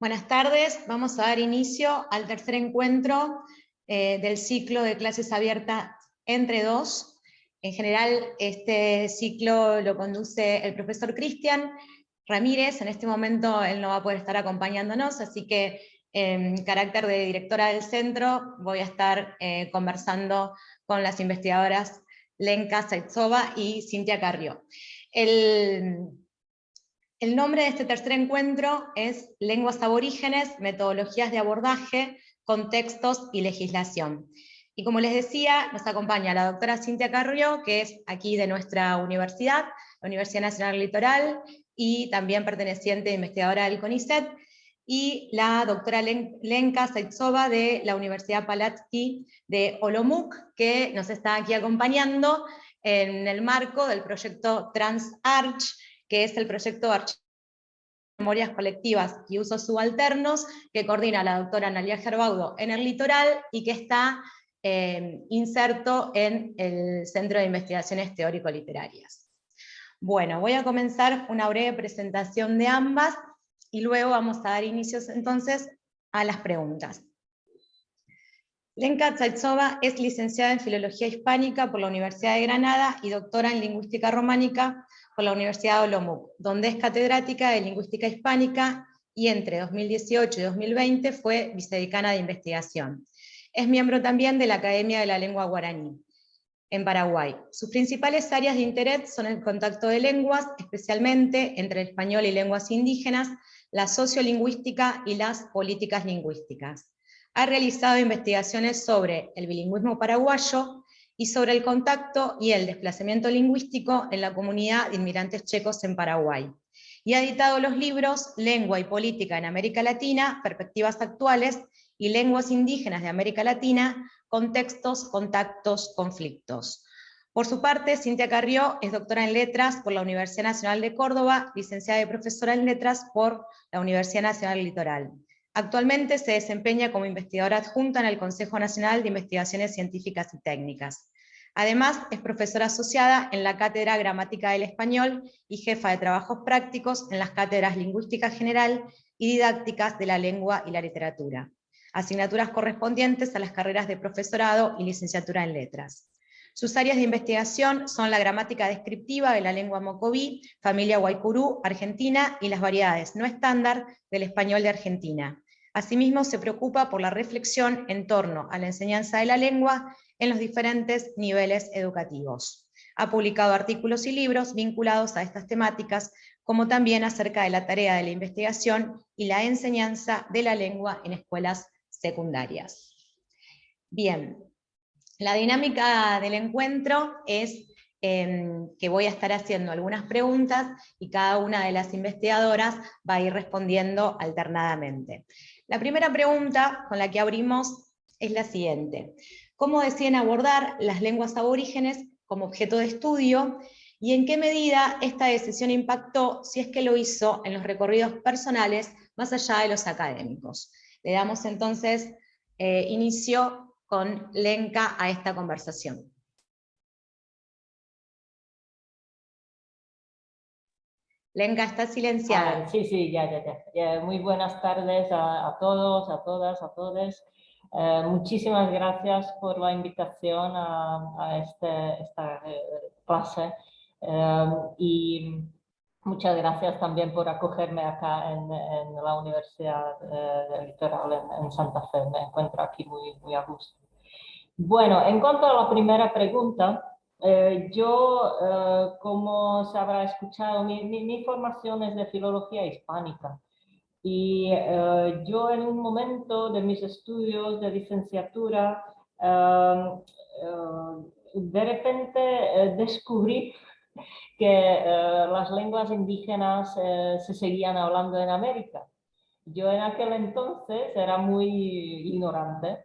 Buenas tardes, vamos a dar inicio al tercer encuentro del ciclo de clases abiertas entre dos. En general, este ciclo lo conduce el profesor Cristian Ramírez. En este momento él no va a poder estar acompañándonos, así que en carácter de directora del centro voy a estar conversando con las investigadoras Lenka Zaitsova y Cintia Carrió. El nombre de este tercer encuentro es Lenguas aborígenes, metodologías de abordaje, contextos y legislación. Y como les decía, nos acompaña la doctora Cintia Carrió, que es aquí de nuestra universidad, la Universidad Nacional Litoral, y también perteneciente investigadora del CONICET, y la doctora Lenka Zaitsova de la Universidad Palatsky de Olomouc, que nos está aquí acompañando en el marco del proyecto TransArch, que es el proyecto de memorias colectivas y usos subalternos, que coordina la doctora Analia Gerbaudo en el Litoral, y que está inserto en el Centro de Investigaciones Teórico-Literarias. Bueno, voy a comenzar una breve presentación de ambas, y luego vamos a dar inicios entonces a las preguntas. Lenka Zaitsova es licenciada en Filología Hispánica por la Universidad de Granada y doctora en Lingüística Románica por la Universidad de Olomouc, donde es catedrática de Lingüística Hispánica y entre 2018 y 2020 fue vicedecana de investigación. Es miembro también de la Academia de la Lengua Guaraní en Paraguay. Sus principales áreas de interés son el contacto de lenguas, especialmente entre el español y lenguas indígenas, la sociolingüística y las políticas lingüísticas. Ha realizado investigaciones sobre el bilingüismo paraguayo y sobre el contacto y el desplazamiento lingüístico en la comunidad de inmigrantes checos en Paraguay. Y ha editado los libros Lengua y Política en América Latina, Perspectivas Actuales, y Lenguas Indígenas de América Latina, Contextos, Contactos, Conflictos. Por su parte, Cintia Carrió es doctora en Letras por la Universidad Nacional de Córdoba, licenciada y profesora en Letras por la Universidad Nacional Litoral. Actualmente se desempeña como investigadora adjunta en el Consejo Nacional de Investigaciones Científicas y Técnicas. Además, es profesora asociada en la Cátedra Gramática del Español y jefa de trabajos prácticos en las cátedras Lingüística General y Didácticas de la Lengua y la Literatura, asignaturas correspondientes a las carreras de profesorado y licenciatura en Letras. Sus áreas de investigación son la gramática descriptiva de la lengua mocoví, familia Guaycurú, Argentina, y las variedades no estándar del español de Argentina. Asimismo, se preocupa por la reflexión en torno a la enseñanza de la lengua en los diferentes niveles educativos. Ha publicado artículos y libros vinculados a estas temáticas, como también acerca de la tarea de la investigación y la enseñanza de la lengua en escuelas secundarias. Bien, la dinámica del encuentro es que voy a estar haciendo algunas preguntas y cada una de las investigadoras va a ir respondiendo alternadamente. La primera pregunta con la que abrimos es la siguiente: ¿cómo deciden abordar las lenguas aborígenes como objeto de estudio? ¿Y en qué medida esta decisión impactó, si es que lo hizo, en los recorridos personales más allá de los académicos? Le damos entonces inicio con Lenka a esta conversación. Lenka, está silenciada. Sí, ya. Muy buenas tardes a todos, a todas, a todos. Muchísimas gracias por la invitación a esta clase y muchas gracias también por acogerme acá en la Universidad Litoral en Santa Fe. Me encuentro aquí muy a gusto. Bueno, en cuanto a la primera pregunta, como se habrá escuchado, mi formación es de filología hispánica. Y yo en un momento de mis estudios de licenciatura, de repente descubrí que las lenguas indígenas se seguían hablando en América. Yo en aquel entonces era muy ignorante,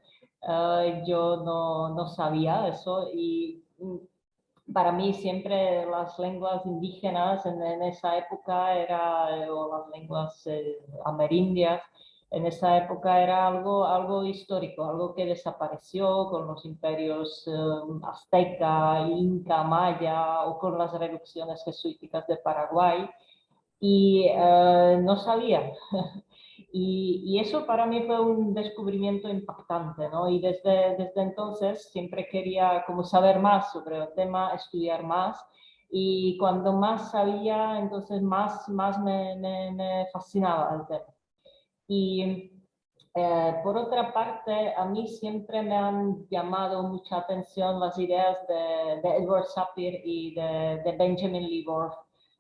yo no sabía eso y para mí siempre las lenguas indígenas en esa época o las lenguas amerindias, en esa época era algo histórico, algo que desapareció con los imperios azteca, inca, maya o con las reducciones jesuíticas de Paraguay y no sabía. Y eso para mí fue un descubrimiento impactante, ¿no? Y desde entonces siempre quería como saber más sobre el tema, estudiar más. Y cuando más sabía, entonces más me fascinaba el tema. Y por otra parte, a mí siempre me han llamado mucha atención las ideas de Edward Sapir y de Benjamin Lee Whorf,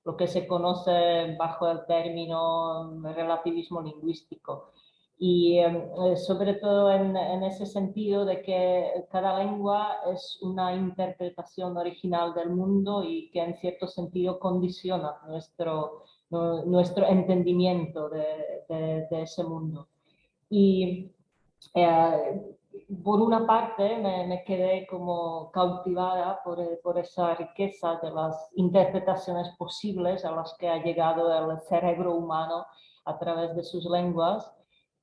lo que se conoce bajo el término relativismo lingüístico. Y sobre todo en ese sentido de que cada lengua es una interpretación original del mundo y que en cierto sentido condiciona nuestro entendimiento de ese mundo. Y eh, por una parte me quedé como cautivada por esa riqueza de las interpretaciones posibles a las que ha llegado el cerebro humano a través de sus lenguas.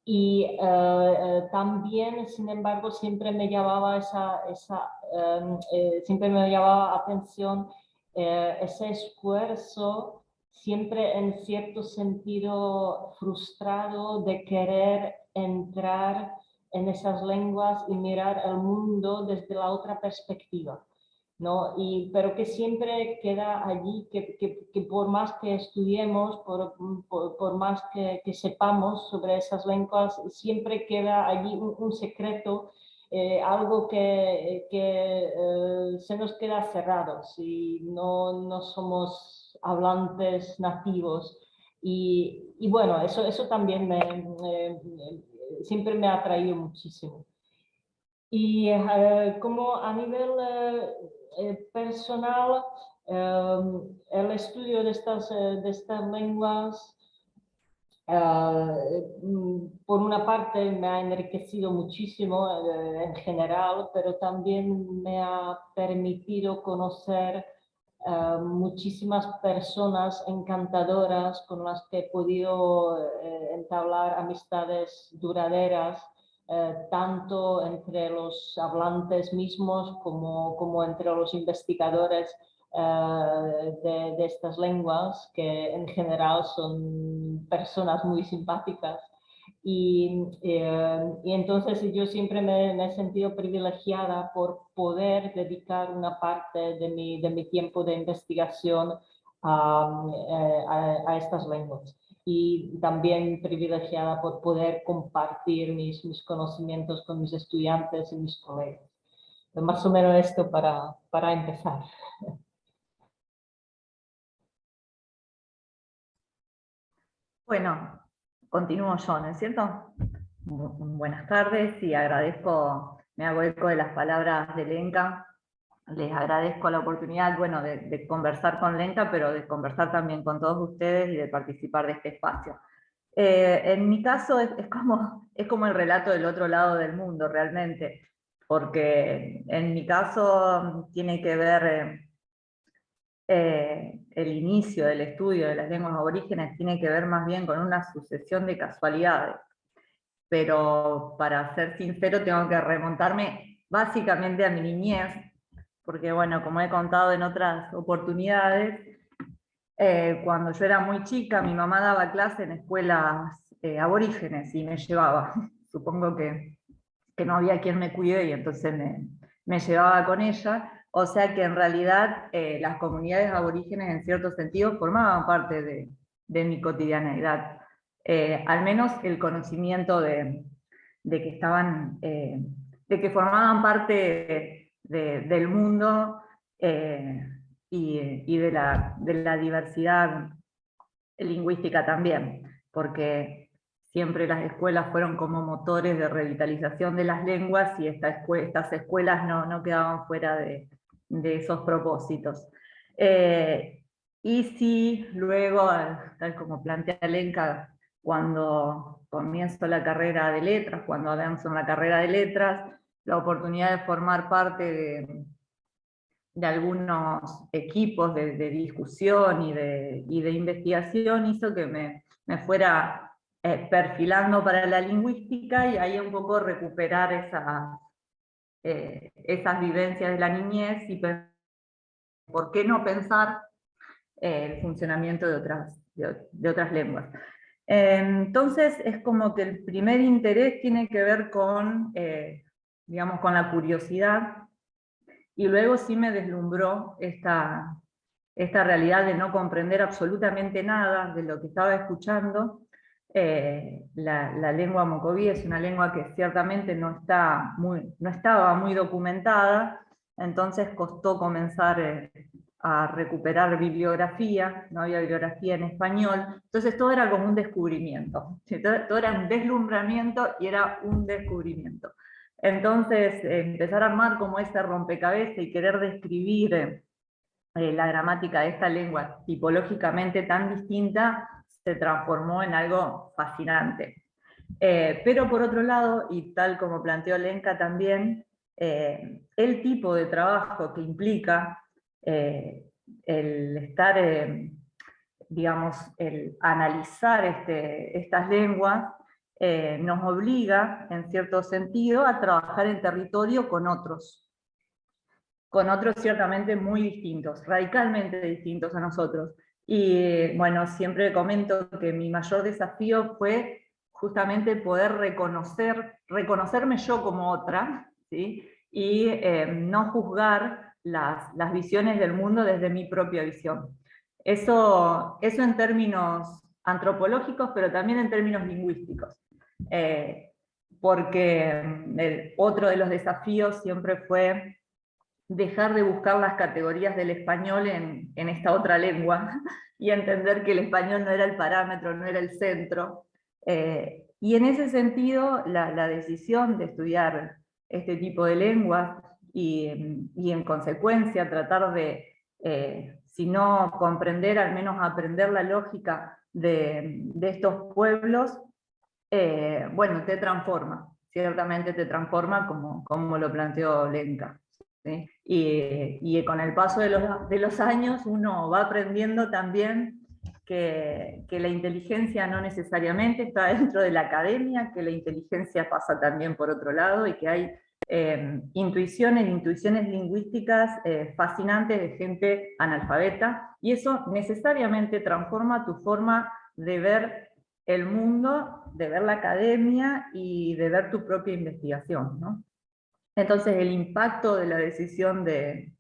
Y también, sin embargo, siempre me llamaba siempre me llamaba atención ese esfuerzo, siempre en cierto sentido frustrado, de querer entrar en esas lenguas y mirar el mundo desde la otra perspectiva, ¿no? Pero que siempre queda allí, que por más que estudiemos, por más que sepamos sobre esas lenguas, siempre queda allí un secreto, algo que se nos queda cerrado si no somos hablantes nativos. Y bueno, eso también siempre me ha atraído muchísimo. Y como a nivel personal, el estudio de estas lenguas, por una parte me ha enriquecido muchísimo en general, pero también me ha permitido conocer muchísimas personas encantadoras con las que he podido entablar amistades duraderas, tanto entre los hablantes mismos como entre los investigadores de estas lenguas, que en general son personas muy simpáticas. Y entonces yo siempre me he sentido privilegiada por poder dedicar una parte de mi tiempo de investigación a estas lenguas. Y también privilegiada por poder compartir mis conocimientos con mis estudiantes y mis colegas. Más o menos esto para empezar. Bueno, continúo yo, ¿no es cierto? Buenas tardes y agradezco, me hago eco de las palabras de Lenka. Les agradezco la oportunidad, bueno, de conversar con Lenka, pero de conversar también con todos ustedes y de participar de este espacio. En mi caso es como el relato del otro lado del mundo realmente, porque en mi caso tiene que ver el inicio del estudio de las lenguas aborígenes tiene que ver más bien con una sucesión de casualidades. Pero para ser sincero tengo que remontarme básicamente a mi niñez, porque bueno, como he contado en otras oportunidades, cuando yo era muy chica mi mamá daba clase en escuelas aborígenes y me llevaba. Supongo que no había quien me cuide y entonces me llevaba con ella. O sea que en realidad las comunidades aborígenes en cierto sentido formaban parte de mi cotidianeidad. Al menos el conocimiento de que estaban, de que formaban parte del mundo y de la diversidad lingüística también, porque siempre las escuelas fueron como motores de revitalización de las lenguas y estas escuelas no quedaban fuera de esos propósitos. Y sí, luego, tal como plantea Lenka, cuando comienzo la carrera de letras, cuando avanzo en la carrera de letras, la oportunidad de formar parte de algunos equipos de discusión y de investigación hizo que me fuera perfilando para la lingüística y ahí un poco recuperar esas vivencias de la niñez y por qué no pensar el funcionamiento de otras lenguas. Entonces es como que el primer interés tiene que ver con, digamos, con la curiosidad, y luego sí me deslumbró esta realidad de no comprender absolutamente nada de lo que estaba escuchando. La lengua mocoví es una lengua que ciertamente no estaba muy documentada, entonces costó comenzar a recuperar bibliografía, no había bibliografía en español, entonces todo era como un descubrimiento, todo era un deslumbramiento y era un descubrimiento. Entonces empezar a armar como ese rompecabezas y querer describir la gramática de esta lengua tipológicamente tan distinta se transformó en algo fascinante. Pero por otro lado, y tal como planteó Lenka también, el tipo de trabajo que implica el estar, digamos, el analizar estas lenguas, nos obliga, en cierto sentido, a trabajar en territorio con otros ciertamente muy distintos, radicalmente distintos a nosotros. Y bueno, siempre comento que mi mayor desafío fue justamente poder reconocerme yo como otra, ¿sí? Y no juzgar las visiones del mundo desde mi propia visión. Eso en términos antropológicos, pero también en términos lingüísticos. Porque otro de los desafíos siempre fue dejar de buscar las categorías del español en esta otra lengua y entender que el español no era el parámetro, no era el centro. Y en ese sentido, la decisión de estudiar este tipo de lenguas y en consecuencia tratar de, si no comprender, al menos aprender la lógica de estos pueblos, bueno, te transforma, ciertamente te transforma como lo planteó Lenka. ¿Sí? Y con el paso de los años uno va aprendiendo también que la inteligencia no necesariamente está dentro de la academia, que la inteligencia pasa también por otro lado, y que hay intuiciones lingüísticas fascinantes de gente analfabeta, y eso necesariamente transforma tu forma de ver el mundo, de ver la academia y de ver tu propia investigación, ¿no? Entonces el impacto de la decisión de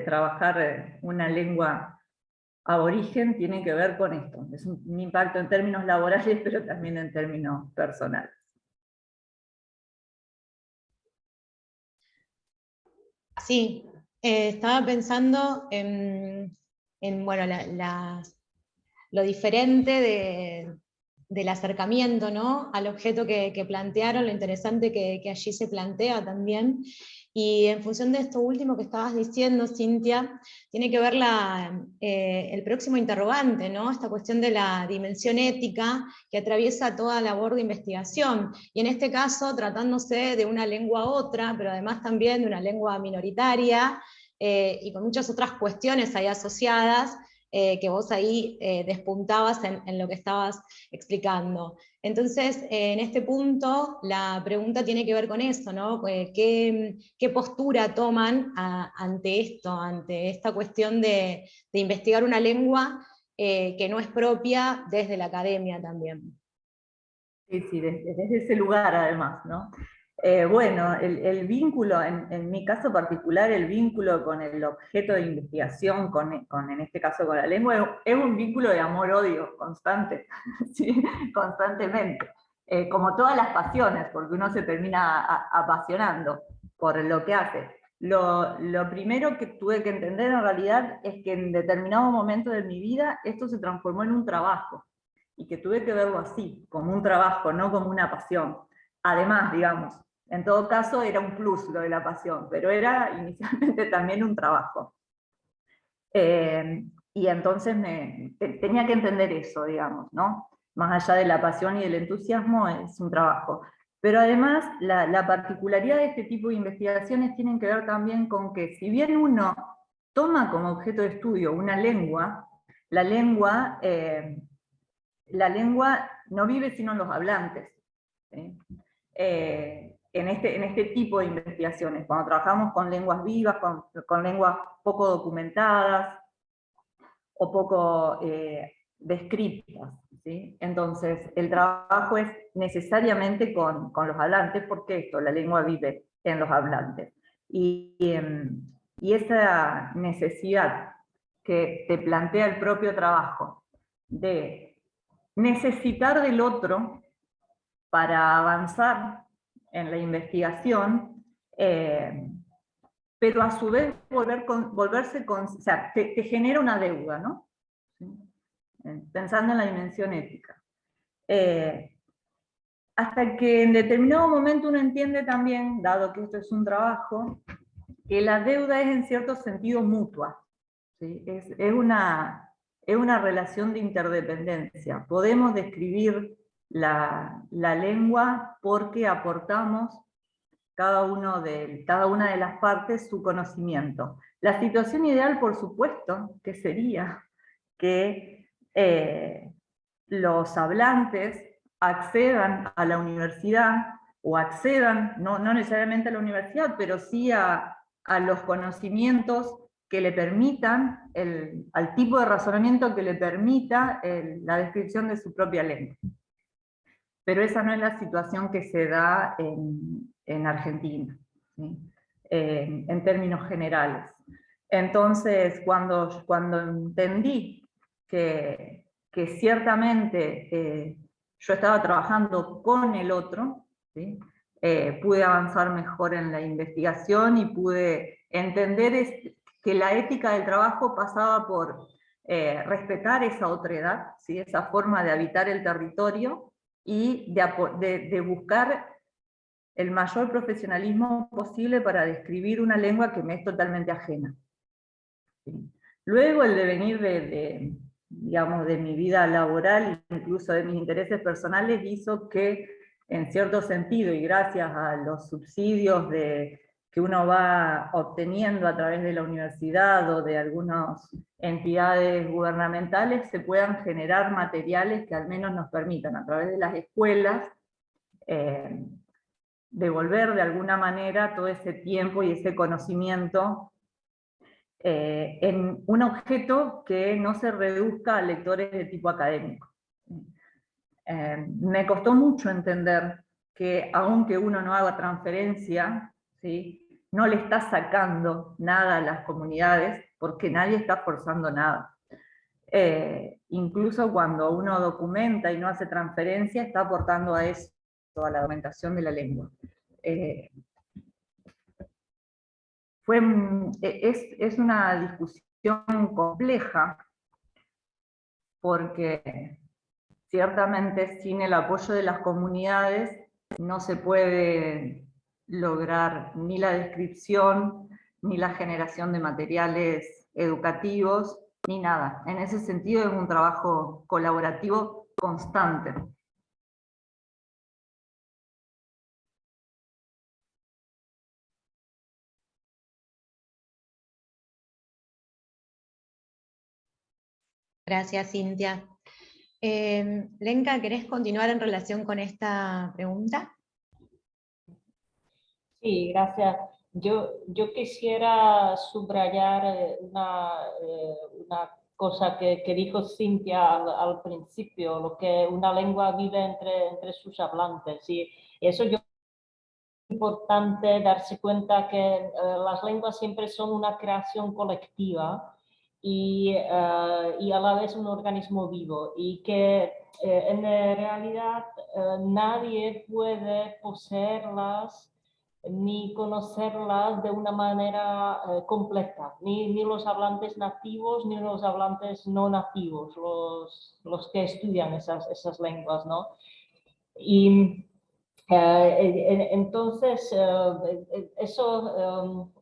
trabajar una lengua aborigen tiene que ver con esto. Es un impacto en términos laborales, pero también en términos personales. Sí, estaba pensando bueno, lo diferente del acercamiento, ¿no?, al objeto que plantearon, lo interesante que allí se plantea también. Y en función de esto último que estabas diciendo, Cintia, tiene que ver el próximo interrogante, ¿no?, esta cuestión de la dimensión ética que atraviesa toda labor de investigación, y en este caso tratándose de una lengua otra, pero además también de una lengua minoritaria, y con muchas otras cuestiones ahí asociadas, que vos ahí despuntabas en lo que estabas explicando. Entonces, en este punto, la pregunta tiene que ver con eso, ¿no? ¿Qué postura toman ante esto, ante esta cuestión de investigar una lengua que no es propia desde la academia también? Sí, desde ese lugar además, ¿no? Bueno, el vínculo, en mi caso particular, el vínculo con el objeto de investigación, en este caso con la lengua, es un vínculo de amor-odio constante, ¿sí? Constantemente. Como todas las pasiones, porque uno se termina apasionando por lo que hace. Lo primero que tuve que entender en realidad es que en determinado momento de mi vida esto se transformó en un trabajo, y que tuve que verlo así, como un trabajo, no como una pasión. Además, digamos, en todo caso era un plus lo de la pasión, pero era inicialmente también un trabajo. Y entonces tenía que entender eso, digamos, ¿no? Más allá de la pasión y del entusiasmo, es un trabajo. Pero además, la particularidad de este tipo de investigaciones tienen que ver también con que, si bien uno toma como objeto de estudio una lengua, la lengua no vive sino en los hablantes, ¿sí? En este tipo de investigaciones, cuando trabajamos con lenguas vivas, con lenguas poco documentadas o poco descritas, ¿sí? Entonces, el trabajo es necesariamente con los hablantes, porque esto, la lengua vive en los hablantes. Y esa necesidad que te plantea el propio trabajo de necesitar del otro para avanzar en la investigación, pero a su vez o sea, te genera una deuda, ¿no? ¿Sí? Pensando en la dimensión ética. Hasta que en determinado momento uno entiende también, dado que esto es un trabajo, que la deuda es en cierto sentido mutua. ¿Sí? Es una relación de interdependencia. Podemos describir la lengua porque aportamos cada una de las partes su conocimiento. La situación ideal, por supuesto, que sería que los hablantes accedan a la universidad, o accedan, no necesariamente a la universidad, pero sí a los conocimientos que le permitan, al tipo de razonamiento que le permita la descripción de su propia lengua. Pero esa no es la situación que se da en Argentina, ¿sí? En términos generales. Entonces, cuando entendí que ciertamente yo estaba trabajando con el otro, ¿sí? Pude avanzar mejor en la investigación y pude entender que la ética del trabajo pasaba por respetar esa otredad, ¿sí? Esa forma de habitar el territorio, y de buscar el mayor profesionalismo posible para describir una lengua que me es totalmente ajena. ¿Sí? Luego el devenir digamos, de mi vida laboral, incluso de mis intereses personales, hizo que, en cierto sentido, y gracias a los subsidios que uno va obteniendo a través de la universidad o de algunas entidades gubernamentales, se puedan generar materiales que al menos nos permitan, a través de las escuelas, devolver de alguna manera todo ese tiempo y ese conocimiento en un objeto que no se reduzca a lectores de tipo académico. Me costó mucho entender que, aunque uno no haga transferencia, ¿sí?, no le está sacando nada a las comunidades, porque nadie está forzando nada. Incluso cuando uno documenta y no hace transferencia, está aportando a eso, a la documentación de la lengua. Es una discusión compleja, porque ciertamente sin el apoyo de las comunidades no se puede lograr ni la descripción, ni la generación de materiales educativos, ni nada. En ese sentido es un trabajo colaborativo constante. Gracias, Cintia. Lenka, ¿querés continuar en relación con esta pregunta? Sí, gracias. Yo quisiera subrayar una cosa que dijo Cintia al principio, lo que una lengua vive entre sus hablantes. Y eso yo importante darse cuenta que las lenguas siempre son una creación colectiva y a la vez un organismo vivo, y que en realidad nadie puede poseerlas ni conocerlas de una manera completa, ni los hablantes nativos ni los hablantes no nativos, los que estudian esas lenguas, ¿no? Y entonces, eso,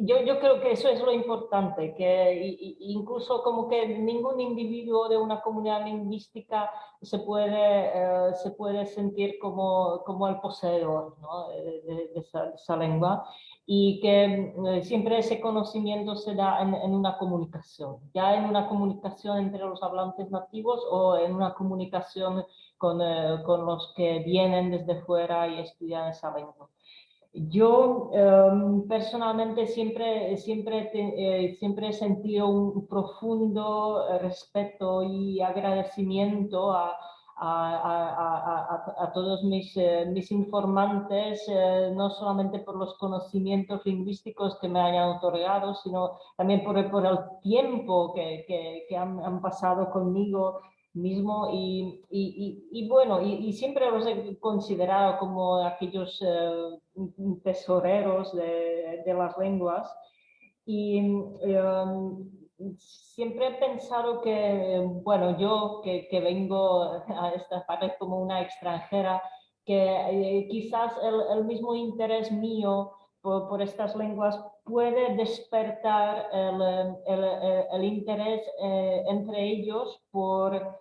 yo creo que eso es lo importante, que incluso como que ningún individuo de una comunidad lingüística se puede sentir como el poseedor, ¿no?, de esa lengua, y que siempre ese conocimiento se da en una comunicación, ya en una comunicación entre los hablantes nativos o en una comunicación con los que vienen desde fuera y estudian esa lengua. Yo personalmente siempre he sentido un profundo respeto y agradecimiento a todos mis informantes, no solamente por los conocimientos lingüísticos que me hayan otorgado, sino también por el tiempo que han pasado conmigo mismo y bueno, y siempre los he considerado como aquellos tesoreros de las lenguas y siempre he pensado que, bueno, yo que vengo a esta parte como una extranjera, que quizás el mismo interés mío por estas lenguas puede despertar el interés entre ellos por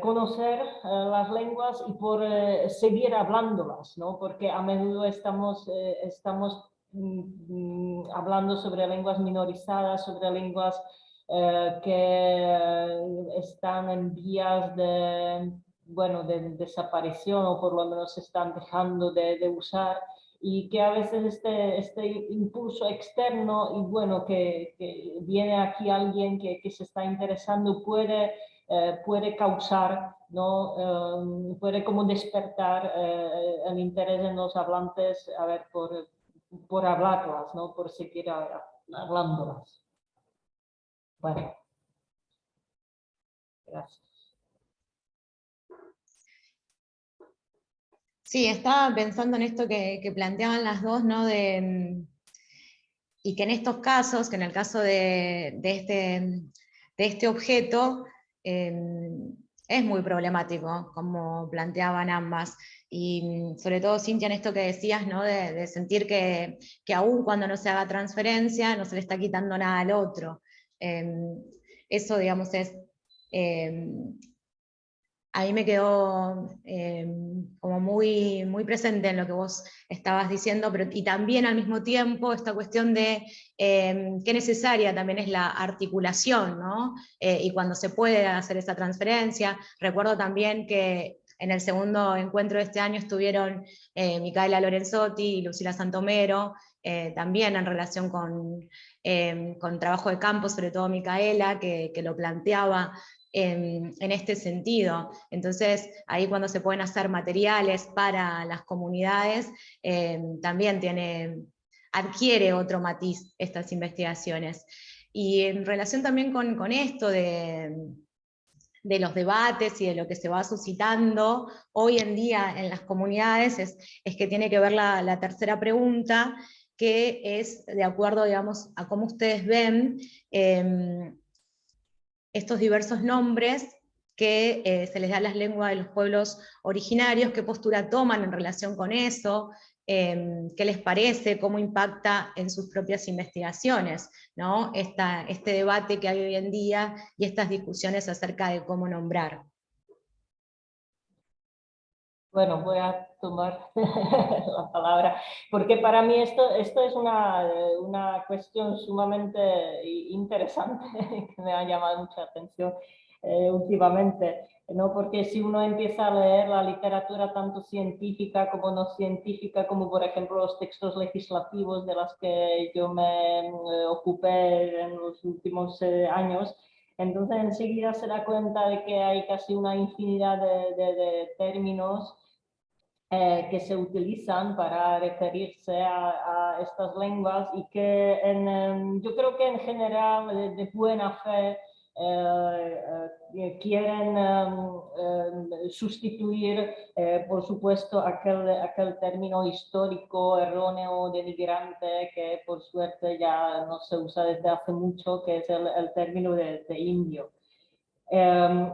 conocer las lenguas y por seguir hablándolas, ¿no? Porque a menudo estamos hablando sobre lenguas minorizadas, sobre lenguas que están en vías de, bueno, de desaparición o por lo menos se están dejando de usar y que a veces este impulso externo y bueno, que viene aquí alguien que se está interesando puede causar, ¿no? Puede como despertar el interés en los hablantes a ver, por hablarlas, ¿no? Por seguir hablándolas. Bueno, gracias. Sí, estaba pensando en esto que planteaban las dos, ¿no? Y que en estos casos, que en el caso de este objeto, es muy problemático, como planteaban ambas. Y sobre todo, Cintia, en esto que decías, ¿no? De sentir que aún cuando no se haga transferencia, no se le está quitando nada al otro. Eso, digamos, es... a mí me quedó como muy presente en lo que vos estabas diciendo, pero, y también al mismo tiempo esta cuestión de qué necesaria también es la articulación, ¿no? Y cuando se puede hacer esa transferencia. Recuerdo también que en el segundo encuentro de este año estuvieron Micaela Lorenzotti y Lucila Santomero, también en relación con trabajo de campo, sobre todo Micaela, que lo planteaba en este sentido. Entonces, ahí cuando se pueden hacer materiales para las comunidades, también adquiere otro matiz estas investigaciones. Y en relación también con esto de los debates y de lo que se va suscitando hoy en día en las comunidades, es que tiene que ver la tercera pregunta, que es de acuerdo, digamos, a cómo ustedes ven estos diversos nombres que se les da a las lenguas de los pueblos originarios, qué postura toman en relación con eso, qué les parece, cómo impacta en sus propias investigaciones, ¿no? Este debate que hay hoy en día y estas discusiones acerca de cómo nombrar. Bueno, voy a tomar la palabra, porque para mí esto es una cuestión sumamente interesante que me ha llamado mucha atención últimamente, ¿no? Porque si uno empieza a leer la literatura tanto científica como no científica, como por ejemplo los textos legislativos de los que yo me ocupé en los últimos años, entonces enseguida se da cuenta de que hay casi una infinidad de términos que se utilizan para referirse a estas lenguas y que yo creo que en general de buena fe quieren sustituir, por supuesto, aquel término histórico, erróneo, denigrante, que por suerte ya no se usa desde hace mucho, que es el término de indio.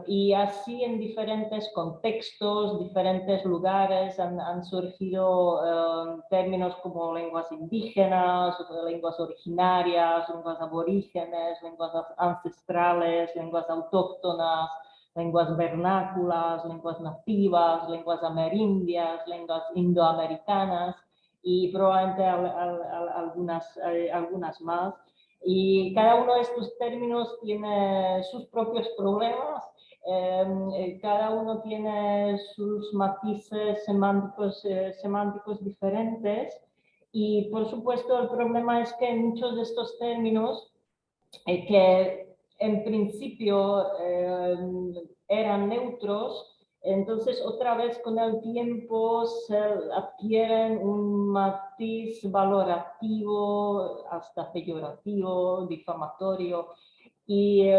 Y así en diferentes contextos, diferentes lugares han surgido términos como lenguas indígenas, lenguas originarias, lenguas aborígenes, lenguas ancestrales, lenguas autóctonas, lenguas vernáculas, lenguas nativas, lenguas amerindias, lenguas indoamericanas y probablemente algunas más. Y cada uno de estos términos tiene sus propios problemas, cada uno tiene sus matices semánticos diferentes, y por supuesto el problema es que muchos de estos términos que en principio eran neutros, entonces otra vez con el tiempo se adquieren un matiz valorativo, hasta peyorativo, difamatorio. Y,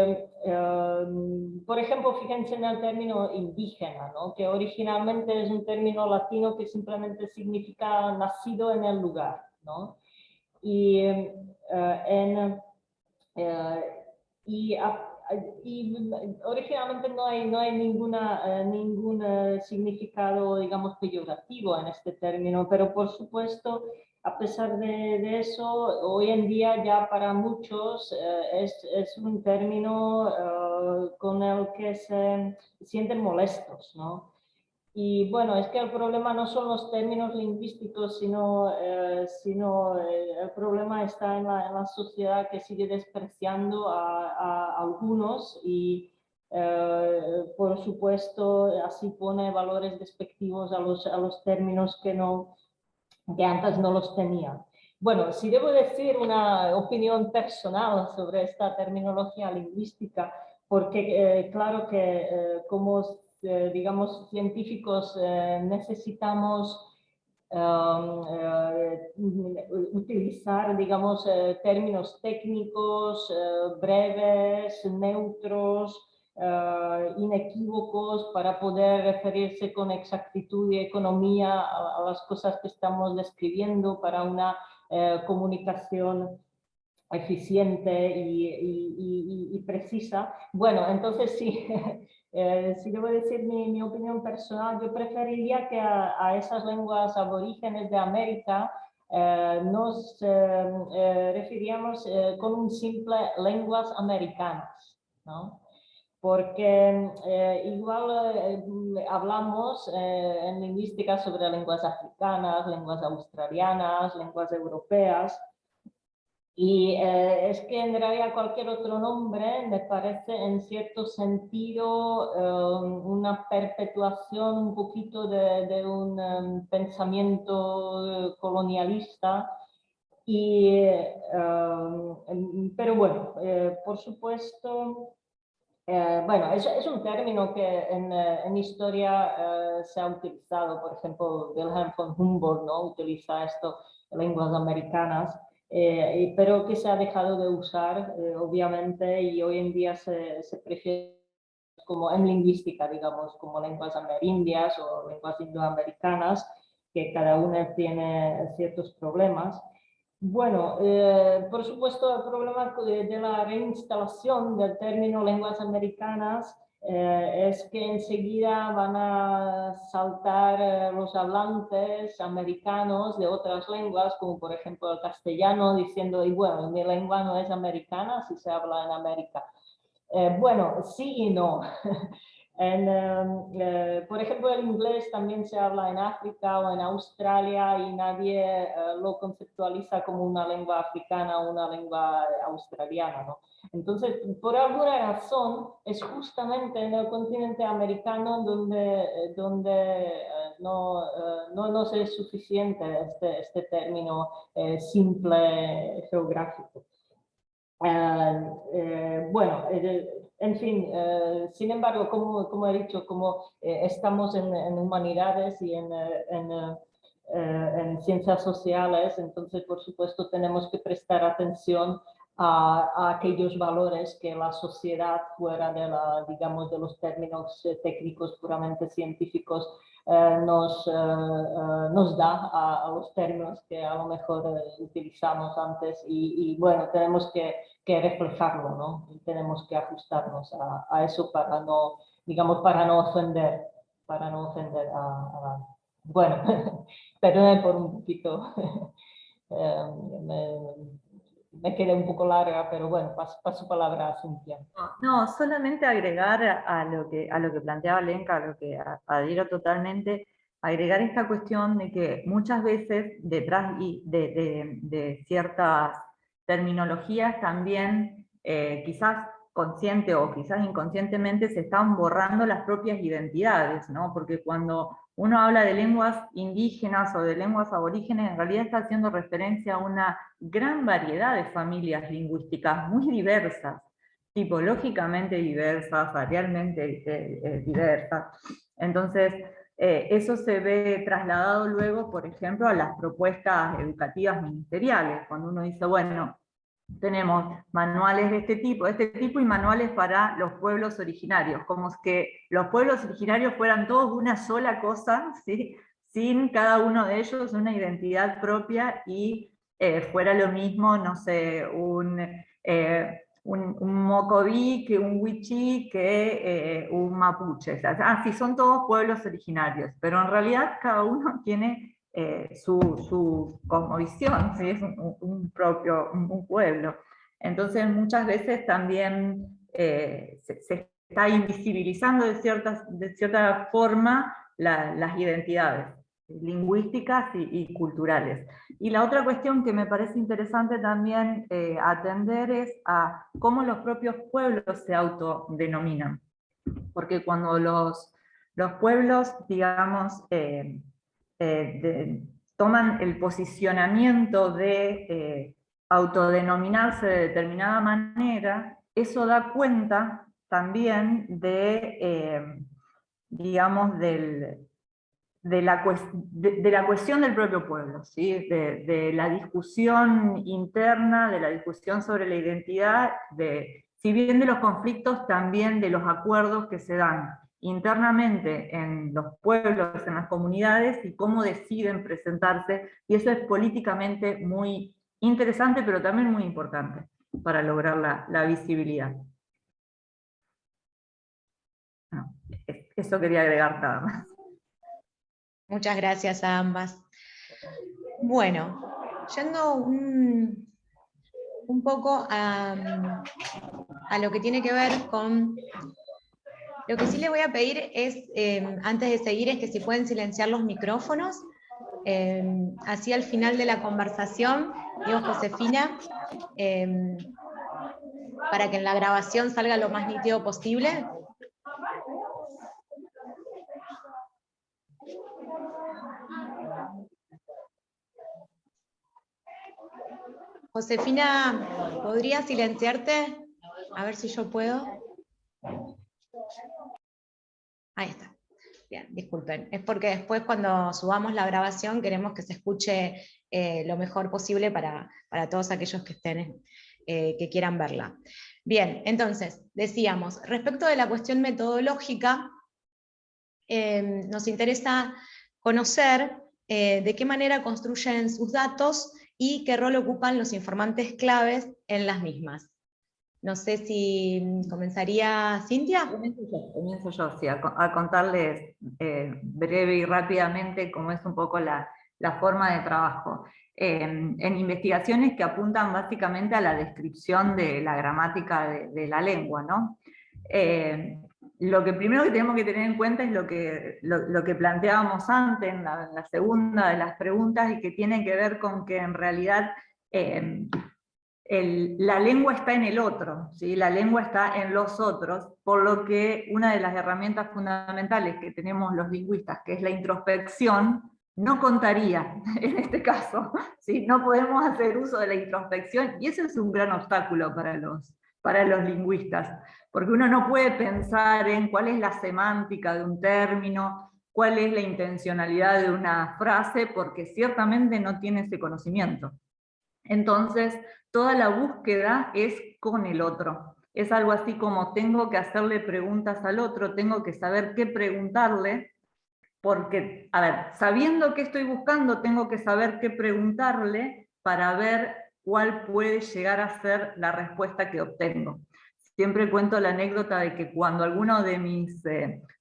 por ejemplo, fíjense en el término indígena, ¿no? Que originalmente es un término latino que simplemente significa nacido en el lugar, ¿no? Y eh, y, y originalmente no hay ningún significado, digamos, peyorativo en este término, pero por supuesto, a pesar de eso, hoy en día ya para muchos es un término con el que se sienten molestos, ¿no? Y bueno, es que el problema no son los términos lingüísticos, sino el problema está en la sociedad, que sigue despreciando a algunos y, por supuesto, así pone valores despectivos a los términos que antes no los tenían. Bueno, si debo decir una opinión personal sobre esta terminología lingüística, porque claro que como digamos, científicos necesitamos utilizar, digamos, términos técnicos, breves, neutros, inequívocos, para poder referirse con exactitud y economía a las cosas que estamos describiendo, para una comunicación eficiente y precisa. Bueno, entonces sí, si debo decir mi opinión personal, yo preferiría que a esas lenguas aborígenes de América nos refiriéramos con un simple lenguas americanas, ¿no? Porque igual hablamos en lingüística sobre lenguas africanas, lenguas australianas, lenguas europeas, y es que en realidad cualquier otro nombre me parece en cierto sentido una perpetuación un poquito de un pensamiento colonialista. Y, pero bueno, por supuesto, bueno, es un término que en historia se ha utilizado. Por ejemplo, Wilhelm von Humboldt, ¿no? Utiliza esto, lenguas americanas, pero que se ha dejado de usar, obviamente, y hoy en día se prefiere como en lingüística, digamos, como lenguas amerindias o lenguas indoamericanas, que cada una tiene ciertos problemas. Bueno, por supuesto, el problema de la reinstalación del término lenguas americanas es que enseguida van a saltar los hablantes americanos de otras lenguas, como por ejemplo el castellano, diciendo, y bueno, mi lengua no es americana si se habla en América. Bueno, sí y no. Por ejemplo, el inglés también se habla en África o en Australia, y nadie lo conceptualiza como una lengua africana o una lengua australiana, ¿no? Entonces, por alguna razón, es justamente en el continente americano donde no es suficiente este término simple geográfico. Bueno, en fin, sin embargo, como he dicho, como estamos en humanidades y en ciencias sociales, entonces, por supuesto, tenemos que prestar atención a aquellos valores que la sociedad, fuera de digamos, de los términos técnicos puramente científicos, nos da a los términos que a lo mejor utilizamos antes, y bueno, tenemos que reflejarlo, ¿no? Y tenemos que ajustarnos a eso para no, digamos, para no ofender bueno, perdón por un poquito, me quedé un poco larga, pero bueno, paso palabra a Cintia. No, solamente agregar a lo que planteaba Lenka, a lo que adhiero totalmente, agregar esta cuestión de que muchas veces detrás de ciertas terminologías también, quizás consciente o quizás inconscientemente, se están borrando las propias identidades, ¿no? Porque cuando uno habla de lenguas indígenas o de lenguas aborígenes, en realidad está haciendo referencia a una gran variedad de familias lingüísticas muy diversas, tipológicamente diversas, varialmente diversas. Entonces, eso se ve trasladado luego, por ejemplo, a las propuestas educativas ministeriales, cuando uno dice, bueno, tenemos manuales de este tipo y manuales para los pueblos originarios, como que los pueblos originarios fueran todos una sola cosa, ¿sí? Sin cada uno de ellos una identidad propia, y fuera lo mismo, no sé, un mocoví que un wichí que un mapuche. O sea, sí, son todos pueblos originarios, pero en realidad cada uno tiene su cosmovisión, ¿sí? Es un propio un pueblo. Entonces muchas veces también se está invisibilizando de cierta forma las identidades lingüísticas y culturales. Y la otra cuestión que me parece interesante también atender es a cómo los propios pueblos se autodenominan. Porque cuando los pueblos, digamos, toman el posicionamiento de autodenominarse de determinada manera, eso da cuenta también de, digamos, de la cuestión del propio pueblo, ¿sí? De la discusión interna, de la discusión sobre la identidad, si bien de los conflictos, también de los acuerdos que se dan internamente en los pueblos, en las comunidades, y cómo deciden presentarse, y eso es políticamente muy interesante, pero también muy importante para lograr la visibilidad. No, eso quería agregar nada más. Muchas gracias a ambas. Bueno, yendo un poco a lo que tiene que ver con... Lo que sí les voy a pedir es, antes de seguir, es que si pueden silenciar los micrófonos, así al final de la conversación, digo Josefina, para que en la grabación salga lo más nítido posible. Josefina, ¿podrías silenciarte? A ver si yo puedo. Ahí está. Bien, disculpen. Es porque después cuando subamos la grabación queremos que se escuche lo mejor posible para todos aquellos que estén, que quieran verla. Bien, entonces, decíamos, respecto de la cuestión metodológica, nos interesa conocer de qué manera construyen sus datos y qué rol ocupan los informantes claves en las mismas. No sé si comenzaría Cintia. Comienzo yo, sí, a contarles breve y rápidamente cómo es un poco la forma de trabajo. En investigaciones que apuntan básicamente a la descripción de la gramática de la lengua, ¿no? Lo que primero que tenemos que tener en cuenta es lo que planteábamos antes, en la segunda de las preguntas, y que tiene que ver con que en realidad la lengua está en el otro, ¿sí? La lengua está en los otros, por lo que una de las herramientas fundamentales que tenemos los lingüistas, que es la introspección, no contaría en este caso, ¿sí? No podemos hacer uso de la introspección, y eso es un gran obstáculo para los lingüistas, porque uno no puede pensar en cuál es la semántica de un término, cuál es la intencionalidad de una frase, porque ciertamente no tiene ese conocimiento. Entonces, toda la búsqueda es con el otro. Es algo así como tengo que hacerle preguntas al otro, tengo que saber qué preguntarle, porque, a ver, sabiendo qué estoy buscando, tengo que saber qué preguntarle para ver cuál puede llegar a ser la respuesta que obtengo. Siempre cuento la anécdota de que cuando algunos de mis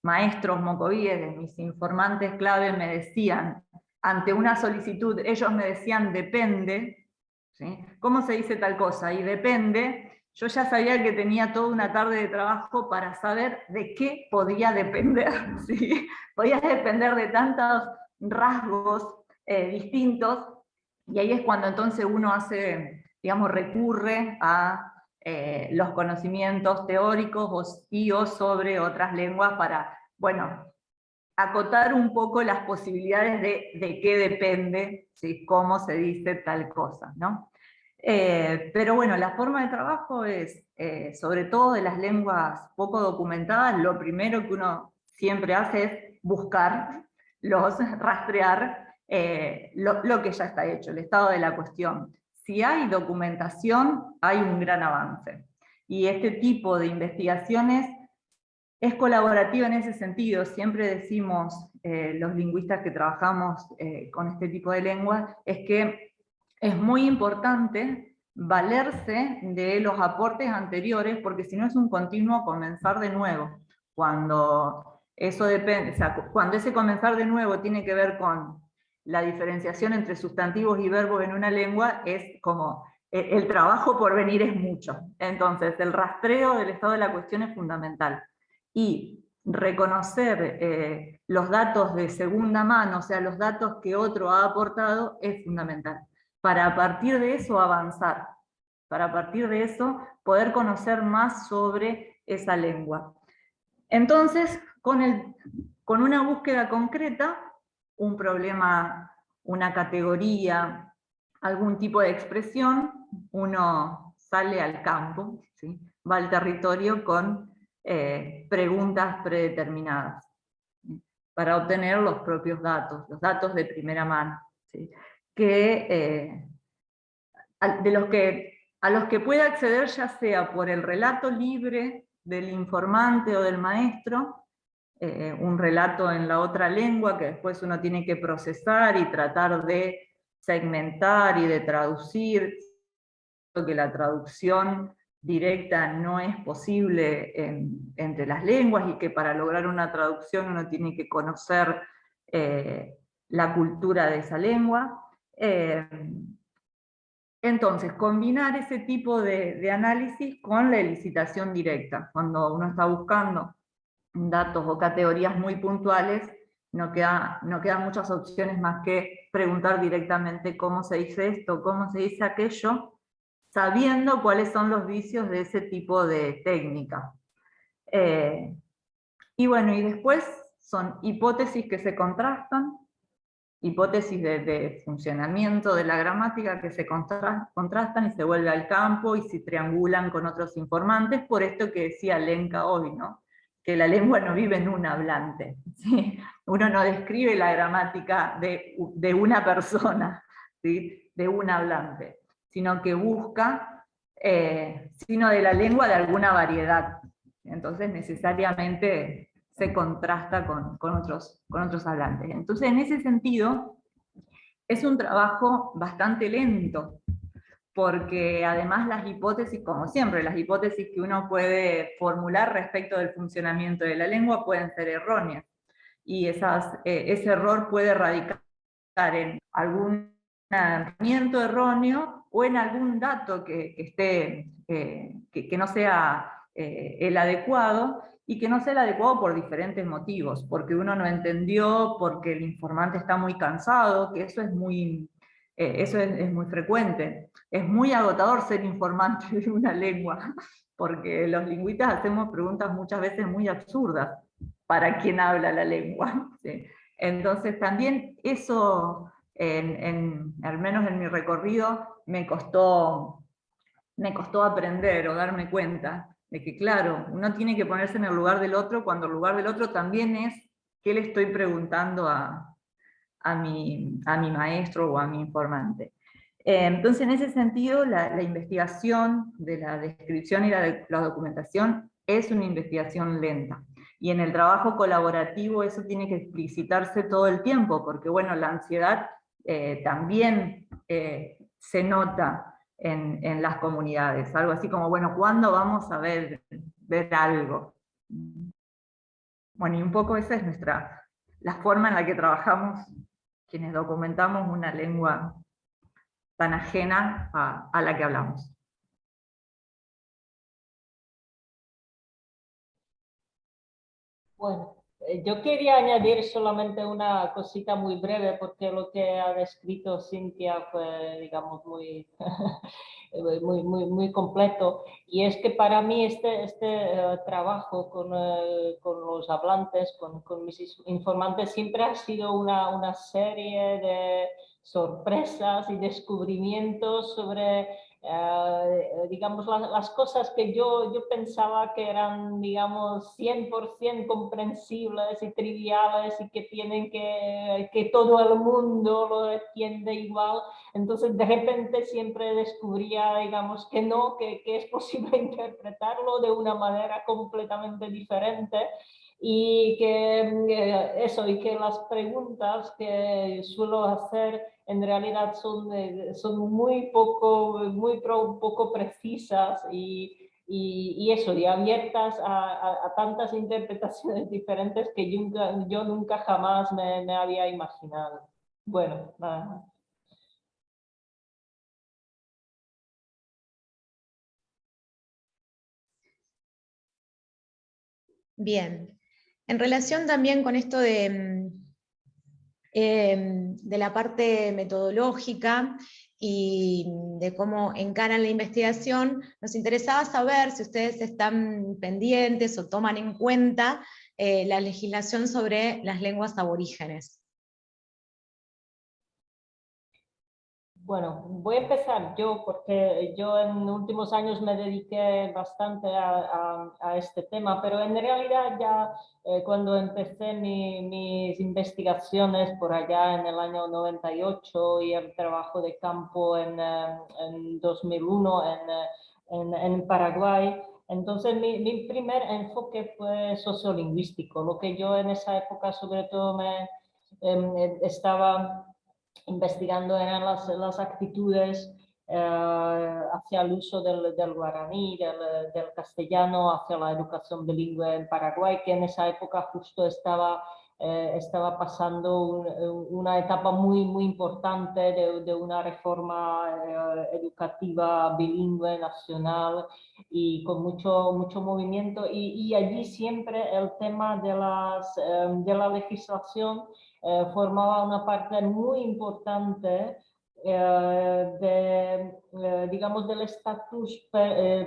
maestros mocovíes, de mis informantes clave, me decían, ante una solicitud, ellos me decían depende, ¿sí? ¿Cómo se dice tal cosa? Y depende, yo ya sabía que tenía toda una tarde de trabajo para saber de qué podía depender, ¿sí? Podía depender de tantos rasgos distintos, y ahí es cuando entonces uno hace, digamos, recurre a los conocimientos teóricos o sobre otras lenguas para, bueno, acotar un poco las posibilidades de qué depende, ¿sí? Cómo se dice tal cosa, ¿no? Pero bueno, la forma de trabajo es, sobre todo de las lenguas poco documentadas, lo primero que uno siempre hace es buscar, rastrear lo que ya está hecho, el estado de la cuestión. Si hay documentación, hay un gran avance. Y este tipo de investigaciones es colaborativa en ese sentido. Siempre decimos, los lingüistas que trabajamos con este tipo de lenguas, es que es muy importante valerse de los aportes anteriores, porque si no es un continuo comenzar de nuevo. Cuando eso depende, o sea, cuando ese comenzar de nuevo tiene que ver con la diferenciación entre sustantivos y verbos en una lengua, es como el trabajo por venir es mucho. Entonces, el rastreo del estado de la cuestión es fundamental. Y reconocer los datos de segunda mano, o sea, los datos que otro ha aportado, es fundamental. Para a partir de eso avanzar, para a partir de eso poder conocer más sobre esa lengua. Entonces, con una búsqueda concreta, un problema, una categoría, algún tipo de expresión, uno sale al campo, ¿sí? Va al territorio con preguntas predeterminadas, ¿sí? Para obtener los propios datos, los datos de primera mano, ¿sí? A los que pueda acceder ya sea por el relato libre del informante o del maestro, un relato en la otra lengua que después uno tiene que procesar y tratar de segmentar y de traducir, que la traducción directa no es posible entre las lenguas, y que para lograr una traducción uno tiene que conocer la cultura de esa lengua. Entonces, combinar ese tipo de análisis con la elicitación directa. Cuando uno está buscando datos o categorías muy puntuales, no quedan muchas opciones más que preguntar directamente cómo se dice esto, cómo se dice aquello, sabiendo cuáles son los vicios de ese tipo de técnica. Y bueno, y después son hipótesis que se contrastan, hipótesis de funcionamiento de la gramática que se contrastan y se vuelve al campo y se triangulan con otros informantes, por esto que decía Lenka hoy, ¿no? Que la lengua no vive en un hablante, ¿sí? Uno no describe la gramática de una persona, ¿sí? De un hablante, sino que busca, sino de la lengua de alguna variedad. Entonces necesariamente se contrasta con otros hablantes. Entonces, en ese sentido, es un trabajo bastante lento, porque además las hipótesis, como siempre, las hipótesis que uno puede formular respecto del funcionamiento de la lengua pueden ser erróneas, y ese error puede radicar en algún pensamiento erróneo o en algún dato que no sea el adecuado, y que no sea el adecuado por diferentes motivos, porque uno no entendió, porque el informante está muy cansado, que eso es muy frecuente. Es muy agotador ser informante de una lengua, porque los lingüistas hacemos preguntas muchas veces muy absurdas para quien habla la lengua, ¿sí? Entonces también eso, al menos en mi recorrido, me costó aprender o darme cuenta de que, claro, uno tiene que ponerse en el lugar del otro, cuando el lugar del otro también es qué le estoy preguntando a mi maestro o a mi informante. Entonces, en ese sentido, la investigación de la descripción y la documentación es una investigación lenta. Y en el trabajo colaborativo eso tiene que explicitarse todo el tiempo, porque bueno, la ansiedad también se nota en las comunidades. Algo así como, bueno, ¿cuándo vamos a ver algo? Bueno, y un poco esa es la forma en la que trabajamos quienes documentamos una lengua tan ajena a la que hablamos. Bueno, Yo quería añadir solamente una cosita muy breve, porque lo que ha descrito Cintia fue, digamos, muy, muy completo. Y es que para mí este trabajo con los hablantes, con mis informantes, siempre ha sido una serie de sorpresas y descubrimientos sobre digamos, las cosas que yo pensaba que eran, digamos, 100% comprensibles y triviales y que tienen que todo el mundo lo entiende igual. Entonces, de repente siempre descubría, digamos, que no, que es posible interpretarlo de una manera completamente diferente. Y que eso, y que las preguntas que suelo hacer en realidad son muy poco precisas y eso, y abiertas a tantas interpretaciones diferentes que yo nunca jamás me había imaginado. Bueno, nada. Bien. En relación también con esto de la parte metodológica y de cómo encaran la investigación, nos interesaba saber si ustedes están pendientes o toman en cuenta la legislación sobre las lenguas aborígenes. Bueno, voy a empezar yo porque yo en últimos años me dediqué bastante a este tema, pero en realidad ya cuando empecé mis investigaciones por allá en el año 98 y el trabajo de campo en 2001 en Paraguay, entonces mi primer enfoque fue sociolingüístico, lo que yo en esa época sobre todo estaba investigando eran las actitudes hacia el uso del guaraní, del castellano, hacia la educación bilingüe en Paraguay, que en esa época justo estaba pasando una etapa muy importante de una reforma educativa bilingüe nacional y con mucho movimiento. Y allí siempre el tema de la legislación formaba una parte muy importante digamos, del estatus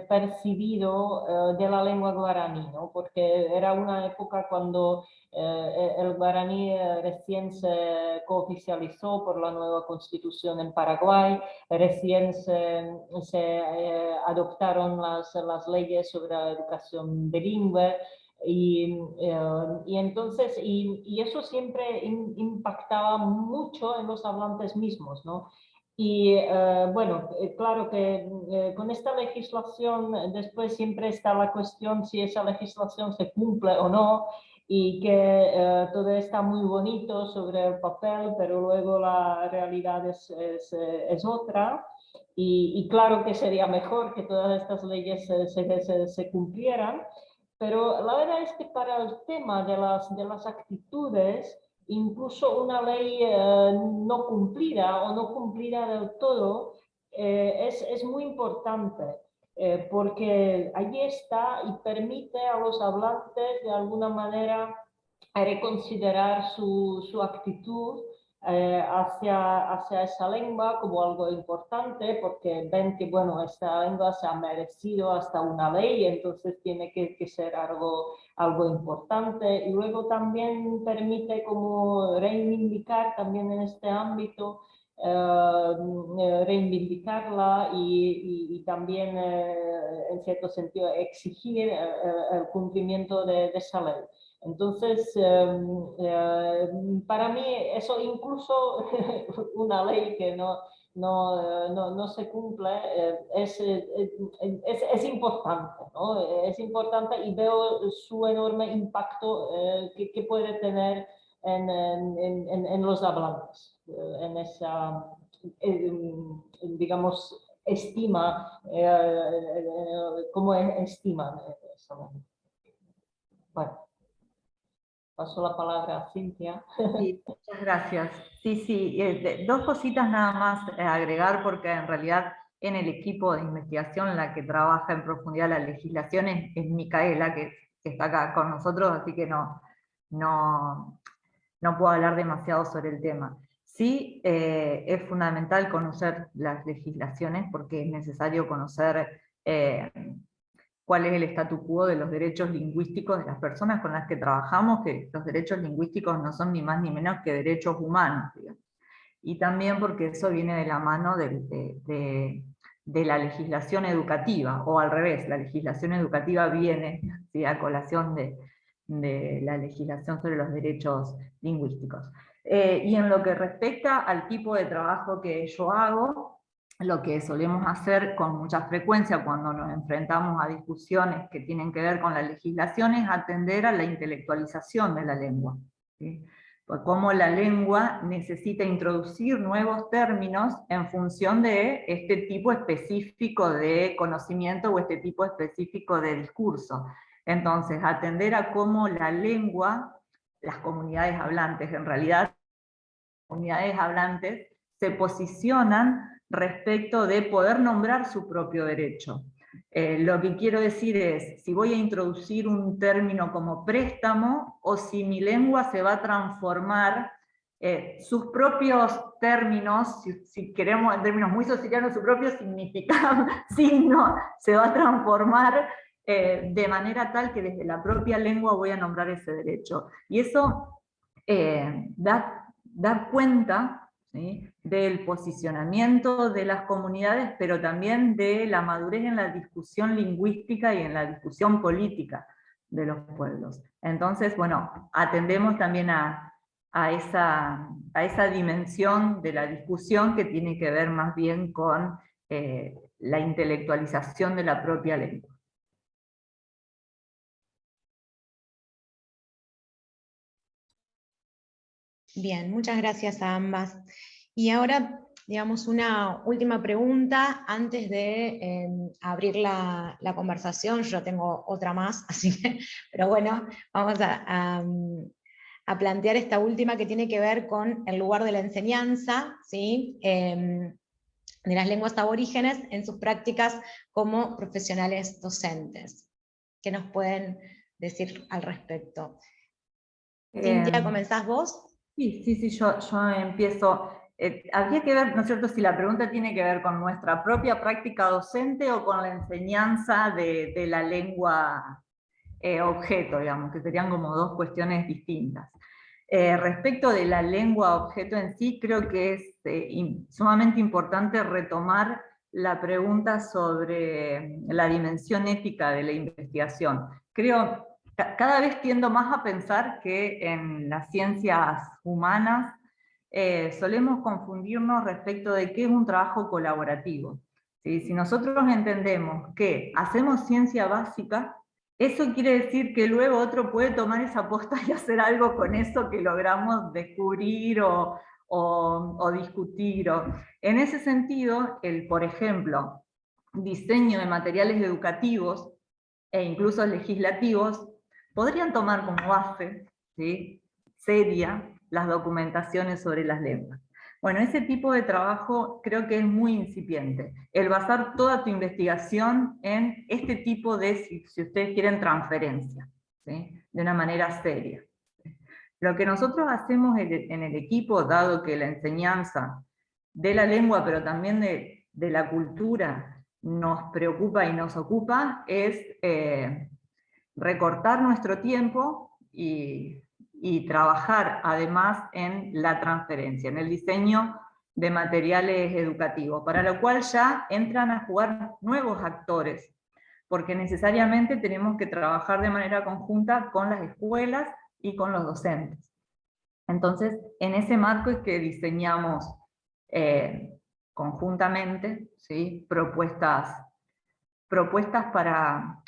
percibido de la lengua guaraní, ¿no? Porque era una época cuando el guaraní recién se cooficializó por la nueva constitución en Paraguay, recién se adoptaron las leyes sobre la educación bilingüe, y entonces, y eso siempre impactaba mucho en los hablantes mismos, ¿no? Y bueno, claro que con esta legislación después siempre está la cuestión si esa legislación se cumple o no, y que todo está muy bonito sobre el papel, pero luego la realidad es otra. Y claro que sería mejor que todas estas leyes se cumplieran, pero la verdad es que para el tema de las actitudes, incluso una ley no cumplida o no cumplida del todo es muy importante, porque allí está y permite a los hablantes de alguna manera reconsiderar su actitud hacia esa lengua como algo importante, porque ven que, bueno, esta lengua se ha merecido hasta una ley, entonces tiene que ser algo importante. Y luego también permite como reivindicar también en este ámbito, reivindicarla y también, en cierto sentido, exigir el cumplimiento de esa ley. Entonces, para mí eso incluso una ley que no se cumple es importante, ¿no? Es importante y veo su enorme impacto que puede tener en los hablantes, en esa, digamos, estima, cómo estiman eso. Bueno. Paso la palabra a Cintia. Sí, muchas gracias. Sí, dos cositas nada más agregar, porque en realidad en el equipo de investigación en la que trabaja en profundidad la legislación es Micaela, que está acá con nosotros, así que no no puedo hablar demasiado sobre el tema. Sí, es fundamental conocer las legislaciones porque es necesario conocer cuál es el statu quo de los derechos lingüísticos de las personas con las que trabajamos, que los derechos lingüísticos no son ni más ni menos que derechos humanos, digamos. Y también porque eso viene de la mano de la legislación educativa, o al revés, la legislación educativa viene, ¿sí?, a colación de la legislación sobre los derechos lingüísticos. Y en lo que respecta al tipo de trabajo que yo hago, lo que solemos hacer con mucha frecuencia cuando nos enfrentamos a discusiones que tienen que ver con la legislación es atender a la intelectualización de la lengua, ¿sí? Pues cómo la lengua necesita introducir nuevos términos en función de este tipo específico de conocimiento o este tipo específico de discurso. Entonces, atender a cómo la lengua, las comunidades hablantes, en realidad, comunidades hablantes se posicionan respecto de poder nombrar su propio derecho. Lo que quiero decir es, si voy a introducir un término como préstamo, o si mi lengua se va a transformar, sus propios términos, si queremos en términos muy socialianos, su propio significado, signo, se va a transformar de manera tal que desde la propia lengua voy a nombrar ese derecho. Y eso da cuenta, ¿sí?, del posicionamiento de las comunidades, pero también de la madurez en la discusión lingüística y en la discusión política de los pueblos. Entonces, bueno, atendemos también a esa dimensión de la discusión que tiene que ver más bien con la intelectualización de la propia lengua. Bien, muchas gracias a ambas. Y ahora, digamos, una última pregunta antes de abrir la conversación. Yo tengo otra más, así que, pero bueno, vamos a plantear esta última que tiene que ver con el lugar de la enseñanza, ¿sí?, de las lenguas aborígenes en sus prácticas como profesionales docentes. ¿Qué nos pueden decir al respecto? Cintia, ¿comenzás vos? Sí, yo empiezo. Habría que ver, ¿no es cierto?, si la pregunta tiene que ver con nuestra propia práctica docente o con la enseñanza de la lengua objeto, digamos, que serían como dos cuestiones distintas. Respecto de la lengua objeto en sí, creo que es sumamente importante retomar la pregunta sobre la dimensión ética de la investigación. Creo cada vez tiendo más a pensar que en las ciencias humanas solemos confundirnos respecto de qué es un trabajo colaborativo. ¿Sí? Si nosotros entendemos que hacemos ciencia básica, eso quiere decir que luego otro puede tomar esa posta y hacer algo con eso que logramos descubrir o discutir. En ese sentido, por ejemplo, diseño de materiales educativos e incluso legislativos podrían tomar como base, ¿sí?, seria las documentaciones sobre las lenguas. Bueno, ese tipo de trabajo creo que es muy incipiente. El basar toda tu investigación en este tipo de, si ustedes quieren, transferencia, ¿sí?, de una manera seria. Lo que nosotros hacemos en el equipo, dado que la enseñanza de la lengua, pero también de la cultura, nos preocupa y nos ocupa, es recortar nuestro tiempo y trabajar además en la transferencia, en el diseño de materiales educativos, para lo cual ya entran a jugar nuevos actores, porque necesariamente tenemos que trabajar de manera conjunta con las escuelas y con los docentes. Entonces, en ese marco es que diseñamos conjuntamente, ¿sí?, propuestas para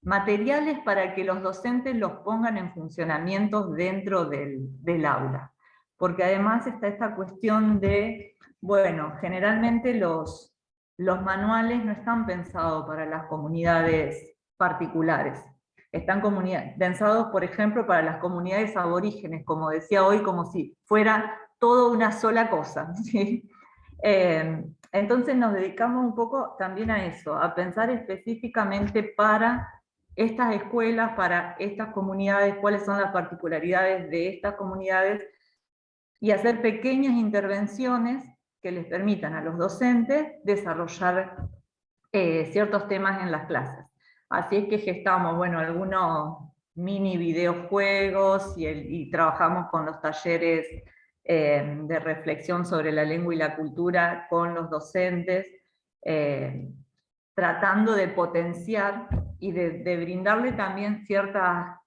materiales para que los docentes los pongan en funcionamiento dentro del aula. Porque además está esta cuestión de, bueno, generalmente los manuales no están pensados para las comunidades particulares. Están pensados, por ejemplo, para las comunidades aborígenes, como decía hoy, como si fuera todo una sola cosa, ¿sí? Entonces nos dedicamos un poco también a eso, a pensar específicamente para estas escuelas para estas comunidades, cuáles son las particularidades de estas comunidades, y hacer pequeñas intervenciones que les permitan a los docentes desarrollar ciertos temas en las clases. Así es que gestamos, bueno, algunos mini videojuegos y trabajamos con los talleres de reflexión sobre la lengua y la cultura con los docentes, tratando de potenciar y de brindarle también ciertas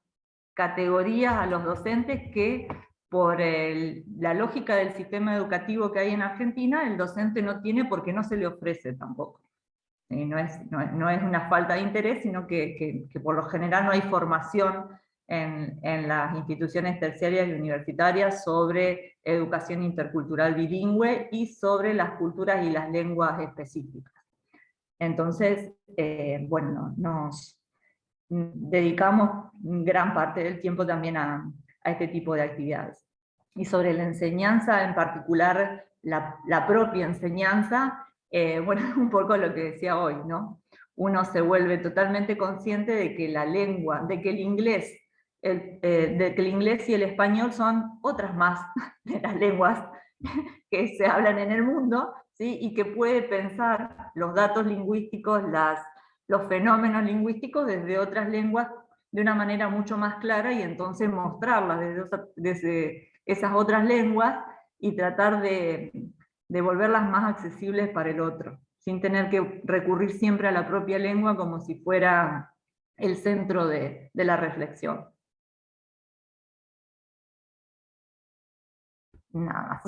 categorías a los docentes que por la lógica del sistema educativo que hay en Argentina, el docente no tiene porque no se le ofrece tampoco. No es una falta de interés, sino que por lo general no hay formación en las instituciones terciarias y universitarias sobre educación intercultural bilingüe y sobre las culturas y las lenguas específicas. Entonces, bueno, nos dedicamos gran parte del tiempo también a este tipo de actividades. Y sobre la enseñanza, en particular la propia enseñanza, bueno, un poco lo que decía hoy, ¿no? Uno se vuelve totalmente consciente de que la lengua, de que el inglés y el español son otras más de las lenguas que se hablan en el mundo, ¿sí? Y que puede pensar los datos lingüísticos, los fenómenos lingüísticos desde otras lenguas de una manera mucho más clara, y entonces mostrarlas desde esas otras lenguas y tratar de volverlas más accesibles para el otro, sin tener que recurrir siempre a la propia lengua como si fuera el centro de la reflexión. Nada más.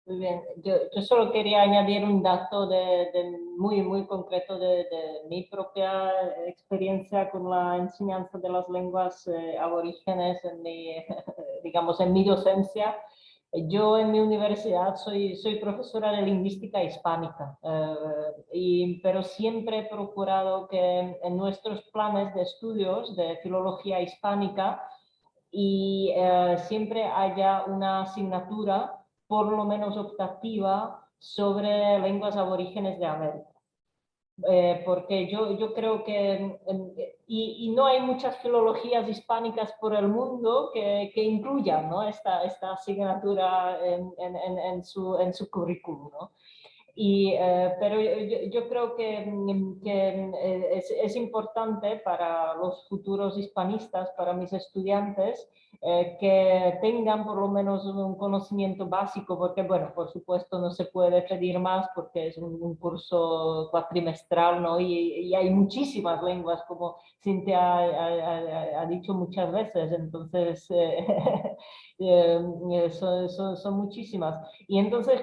Muy bien, yo solo quería añadir un dato muy concreto de mi propia experiencia con la enseñanza de las lenguas aborígenes digamos, en mi docencia. Yo en mi universidad soy profesora de lingüística hispánica, pero siempre he procurado que en nuestros planes de estudios de filología hispánica siempre haya una asignatura por lo menos optativa sobre lenguas aborígenes de América. Porque yo creo que, y no hay muchas filologías hispánicas por el mundo que incluyan, ¿no? esta asignatura en su currículum, ¿no? Pero yo creo que es importante para los futuros hispanistas, para mis estudiantes, que tengan por lo menos un conocimiento básico, porque, bueno, por supuesto no se puede pedir más porque es un curso cuatrimestral, ¿no? Y hay muchísimas lenguas, como Cintia ha dicho muchas veces, entonces son muchísimas. Y entonces,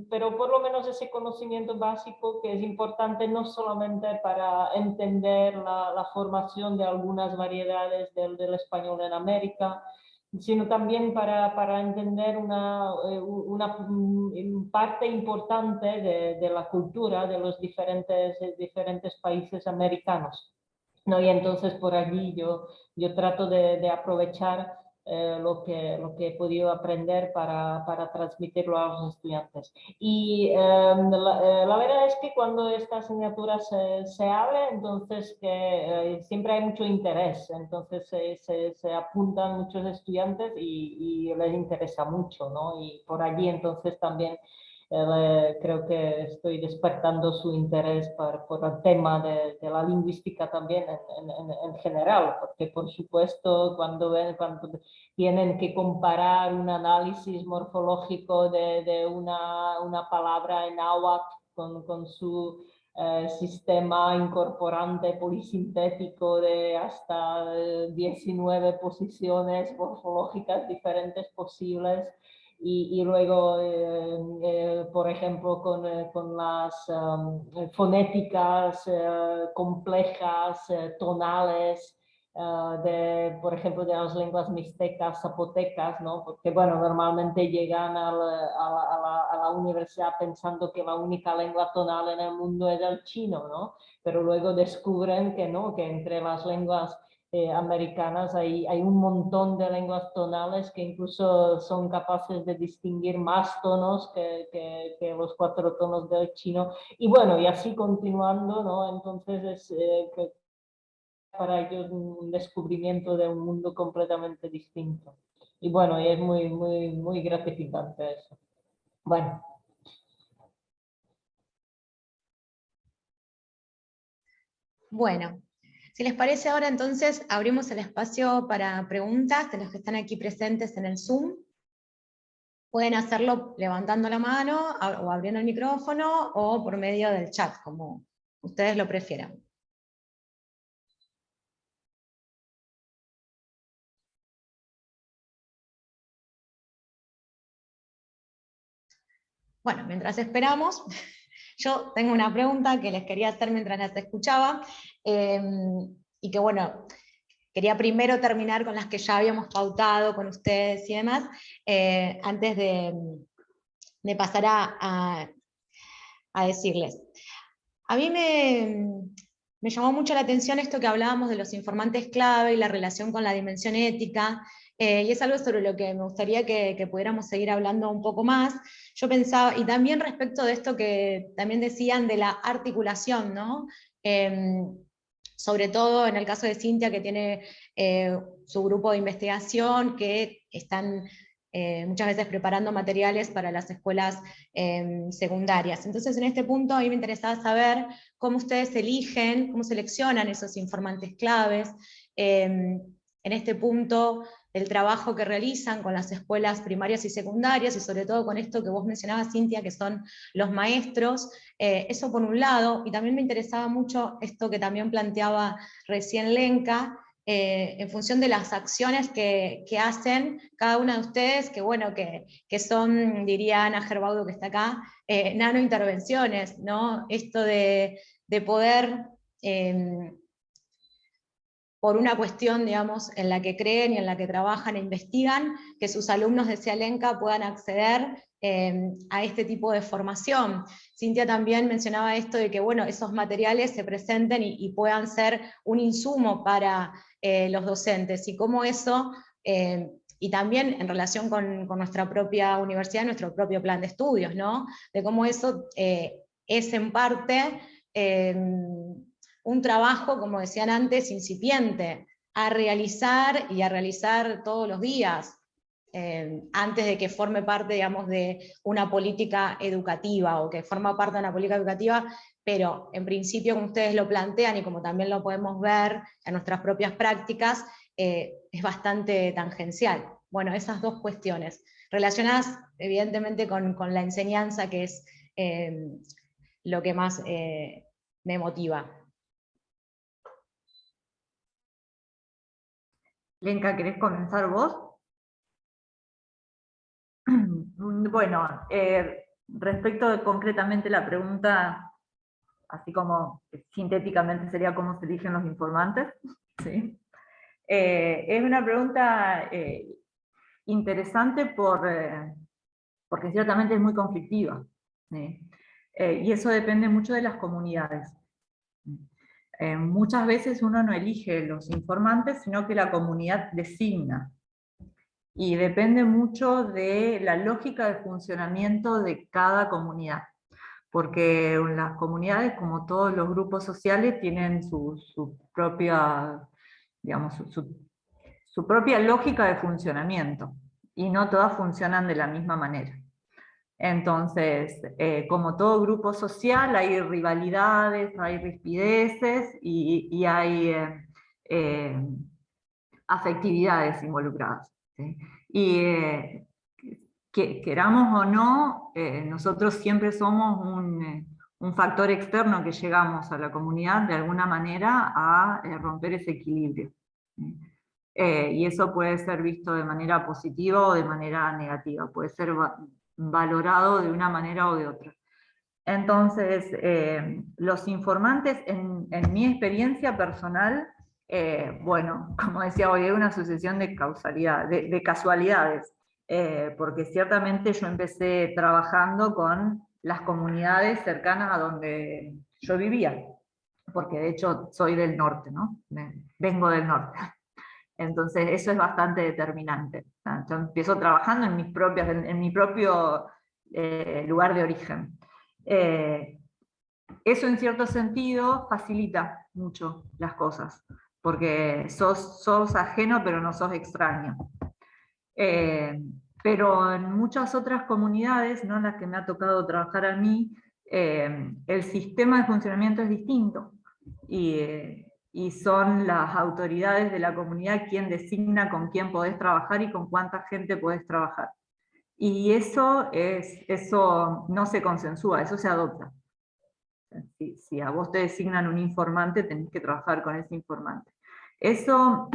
pero por lo menos ese conocimiento básico que es importante no solamente para entender la formación de algunas variedades del español en América, sino también para entender una parte importante de la cultura de los diferentes países americanos, ¿no? Y entonces por allí yo trato de aprovechar lo que he podido aprender para transmitirlo a los estudiantes. Y la verdad es que cuando esta asignatura se abre, entonces siempre hay mucho interés, entonces se apuntan muchos estudiantes y les interesa mucho, ¿no? Y por allí entonces también creo que estoy despertando su interés por el tema de la lingüística también en general, porque por supuesto cuando tienen que comparar un análisis morfológico de una palabra en náhuatl con su sistema incorporante polisintético de hasta 19 posiciones morfológicas diferentes posibles, y luego, por ejemplo, con las fonéticas complejas, tonales, por ejemplo, de las lenguas mixtecas, zapotecas, ¿no? Porque, bueno, normalmente llegan a la universidad pensando que la única lengua tonal en el mundo es el chino, ¿no? Pero luego descubren que no, que entre las lenguas americanas hay un montón de lenguas tonales que incluso son capaces de distinguir más tonos que los 4 tonos del chino. Y bueno, y así continuando, ¿no? Entonces es para ellos un descubrimiento de un mundo completamente distinto. Y bueno, y es muy gratificante eso. Bueno. Bueno, si les parece ahora entonces abrimos el espacio para preguntas de los que están aquí presentes en el Zoom. Pueden hacerlo levantando la mano o abriendo el micrófono o por medio del chat, como ustedes lo prefieran. Bueno, mientras esperamos, yo tengo una pregunta que les quería hacer mientras las escuchaba, y que bueno, quería primero terminar con las que ya habíamos pautado con ustedes y demás, antes de pasar a decirles. A mí me llamó mucho la atención esto que hablábamos de los informantes clave y la relación con la dimensión ética, y es algo sobre lo que me gustaría que pudiéramos seguir hablando un poco más. Yo pensaba, y también respecto de esto que también decían de la articulación, ¿no? Sobre todo en el caso de Cintia, que tiene su grupo de investigación, que están muchas veces preparando materiales para las escuelas secundarias. Entonces, en este punto, a mí me interesaba saber cómo ustedes eligen, cómo seleccionan esos informantes claves, en este punto, el trabajo que realizan con las escuelas primarias y secundarias, y sobre todo con esto que vos mencionabas, Cintia, que son los maestros, eso por un lado, y también me interesaba mucho esto que también planteaba recién Lenka, en función de las acciones que hacen cada una de ustedes, que bueno, que son, diría Ana Gerbaudo que está acá, nanointervenciones, ¿no? Esto de poder, por una cuestión, digamos, en la que creen y en la que trabajan e investigan, que sus alumnos de Cialenca puedan acceder a este tipo de formación. Cintia también mencionaba esto de que, bueno, esos materiales se presenten y puedan ser un insumo para los docentes, y cómo eso, y también en relación con nuestra propia universidad, nuestro propio plan de estudios, ¿no? De cómo eso es en parte un trabajo, como decían antes, incipiente, a realizar y a realizar todos los días, antes de que forme parte, digamos, de una política educativa, o que forma parte de una política educativa, pero en principio, como ustedes lo plantean, y como también lo podemos ver en nuestras propias prácticas, es bastante tangencial. Bueno, esas dos cuestiones, relacionadas evidentemente con la enseñanza, que es lo que más me motiva. Lenka, ¿querés comenzar vos? Bueno, respecto de concretamente la pregunta, así como sintéticamente sería cómo se eligen los informantes, ¿sí? Es una pregunta interesante porque ciertamente es muy conflictiva, ¿sí? Y eso depende mucho de las comunidades. Muchas veces uno no elige los informantes, sino que la comunidad designa. Y depende mucho de la lógica de funcionamiento de cada comunidad. Porque las comunidades, como todos los grupos sociales, tienen su propia, digamos, su propia lógica de funcionamiento. Y no todas funcionan de la misma manera. Entonces, como todo grupo social, hay rivalidades, hay rispideces y hay afectividades involucradas, ¿sí? Y queramos o no, nosotros siempre somos un factor externo que llegamos a la comunidad de alguna manera a romper ese equilibrio, ¿sí? Y eso puede ser visto de manera positiva o de manera negativa, puede ser valorado de una manera o de otra. Entonces, los informantes, en mi experiencia personal, bueno, como decía hoy, hay una sucesión de causalidad, de casualidades, porque ciertamente yo empecé trabajando con las comunidades cercanas a donde yo vivía, porque de hecho soy del norte, ¿no? vengo del norte. Entonces eso es bastante determinante. Yo empiezo trabajando en mi propio lugar de origen. Eso en cierto sentido facilita mucho las cosas, porque sos ajeno pero no sos extraño. Pero en muchas otras comunidades, no en las que me ha tocado trabajar a mí, el sistema de funcionamiento es distinto. Y son las autoridades de la comunidad quien designa con quién podés trabajar y con cuánta gente podés trabajar. Y eso no se consensúa, eso se adopta. Si a vos te designan un informante, tenés que trabajar con ese informante. Eso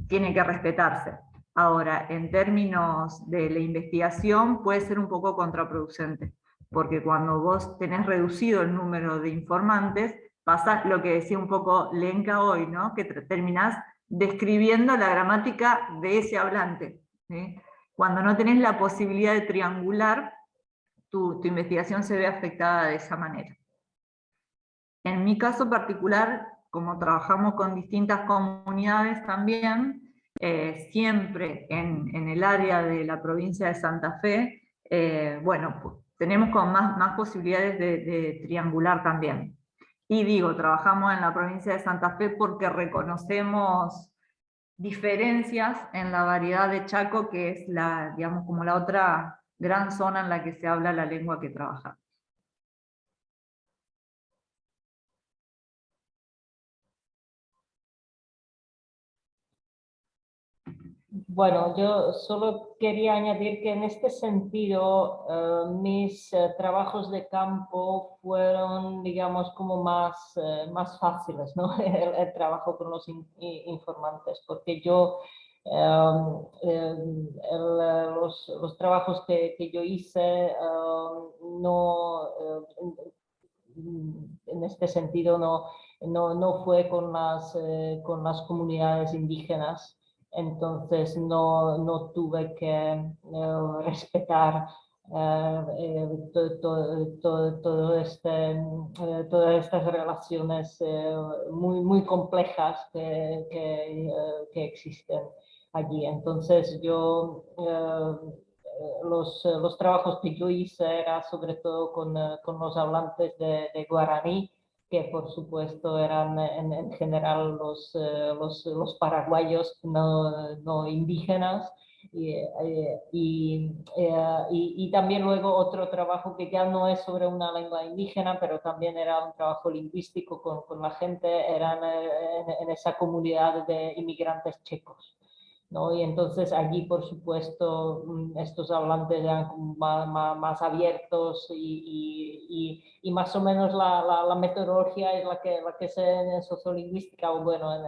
tiene que respetarse. Ahora, en términos de la investigación, puede ser un poco contraproducente, porque cuando vos tenés reducido el número de informantes, pasa lo que decía un poco Lenka hoy, ¿no? Que terminás describiendo la gramática de ese hablante, ¿sí? Cuando no tenés la posibilidad de triangular, tu investigación se ve afectada de esa manera. En mi caso particular, como trabajamos con distintas comunidades también, siempre en el área de la provincia de Santa Fe, bueno, pues, tenemos con más posibilidades de triangular también. Y digo, trabajamos en la provincia de Santa Fe porque reconocemos diferencias en la variedad de Chaco, que es digamos, como la otra gran zona en la que se habla la lengua que trabajamos. Bueno, yo solo quería añadir que en este sentido mis trabajos de campo fueron, digamos, como más fáciles, ¿no? El trabajo con los informantes, porque yo, los trabajos que yo hice no, en este sentido no fue con con las comunidades indígenas. Entonces no tuve que respetar todas estas relaciones muy complejas que existen allí. Entonces los trabajos que yo hice era sobre todo con los hablantes de guaraní, que por supuesto eran en general los paraguayos no indígenas. Y también luego otro trabajo que ya no es sobre una lengua indígena, pero también era un trabajo lingüístico con la gente, eran en esa comunidad de inmigrantes checos, ¿no? Y entonces allí, por supuesto, estos hablantes eran más abiertos y más o menos la metodología es la que se en sociolingüística, o bueno, en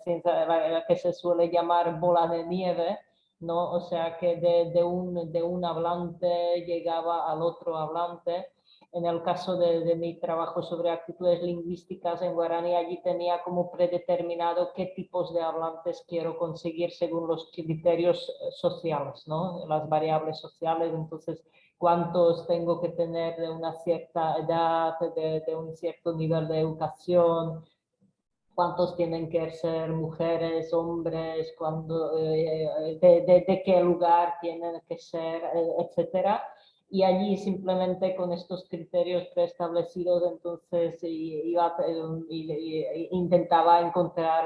ciencia, la que se suele llamar bola de nieve, ¿no? O sea que de un hablante llegaba al otro hablante. En el caso de mi trabajo sobre actitudes lingüísticas en guaraní, allí tenía como predeterminado qué tipos de hablantes quiero conseguir según los criterios sociales, ¿no? Las variables sociales. Entonces, cuántos tengo que tener de una cierta edad, de un cierto nivel de educación, cuántos tienen que ser mujeres, hombres, de qué lugar tienen que ser, etcétera. Y allí simplemente con estos criterios preestablecidos, entonces intentaba encontrar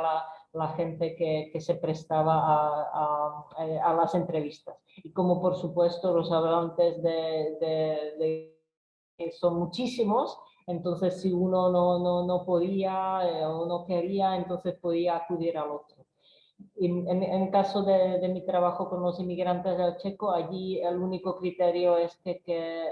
la gente que se prestaba a las entrevistas. Y como por supuesto los hablantes son muchísimos, entonces si uno no podía o no quería, entonces podía acudir al otro. En caso de mi trabajo con los inmigrantes del Checo, allí el único criterio es que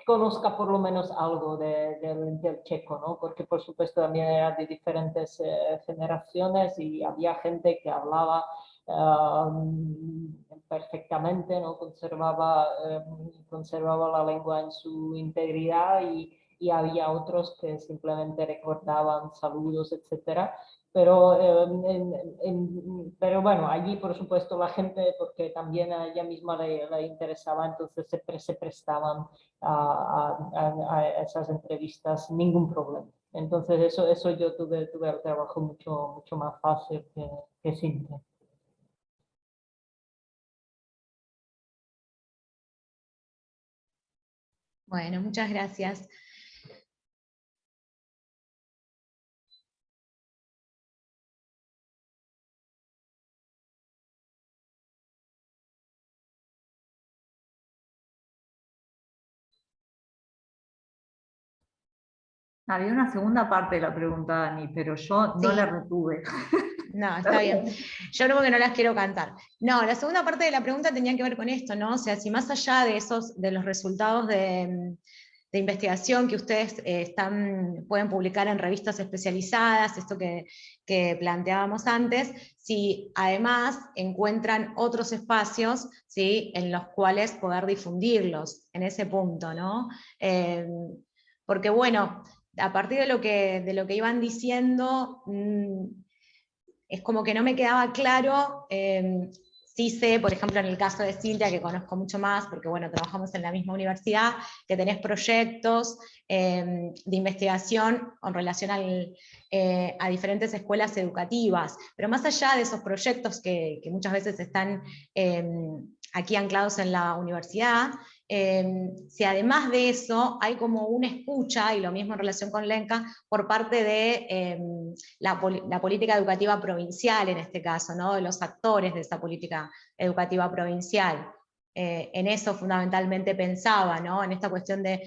conozca por lo menos algo del checo, ¿no? Porque por supuesto también era de diferentes generaciones y había gente que hablaba perfectamente, ¿no? Conservaba la lengua en su integridad y había otros que simplemente recordaban saludos, etcétera. Pero bueno, allí por supuesto la gente, porque también a ella misma le interesaba, entonces se prestaban a esas entrevistas sin ningún problema. Entonces eso yo tuve el trabajo mucho más fácil que Cintia. Bueno, muchas gracias. Había una segunda parte de la pregunta, Dani, pero yo no Sí. la retuve. No, está bien. Yo no, porque no las quiero cantar. No, la segunda parte de la pregunta tenía que ver con esto, ¿no? O sea, si más allá de los resultados de investigación que ustedes pueden publicar en revistas especializadas, esto que planteábamos antes, si además encuentran otros espacios, ¿sí?, en los cuales poder difundirlos, en ese punto, ¿no? Porque bueno, a partir de lo que iban diciendo, es como que no me quedaba claro. Sí sé, por ejemplo, en el caso de Cintia, que conozco mucho más, porque bueno, trabajamos en la misma universidad, que tenés proyectos de investigación con relación a diferentes escuelas educativas, pero más allá de esos proyectos que muchas veces están aquí anclados en la universidad, si además de eso hay como una escucha, y lo mismo en relación con Lenca, por parte de la política educativa provincial, en este caso, ¿no?, de los actores de esa política educativa provincial. En eso fundamentalmente pensaba, ¿no?, en esta cuestión de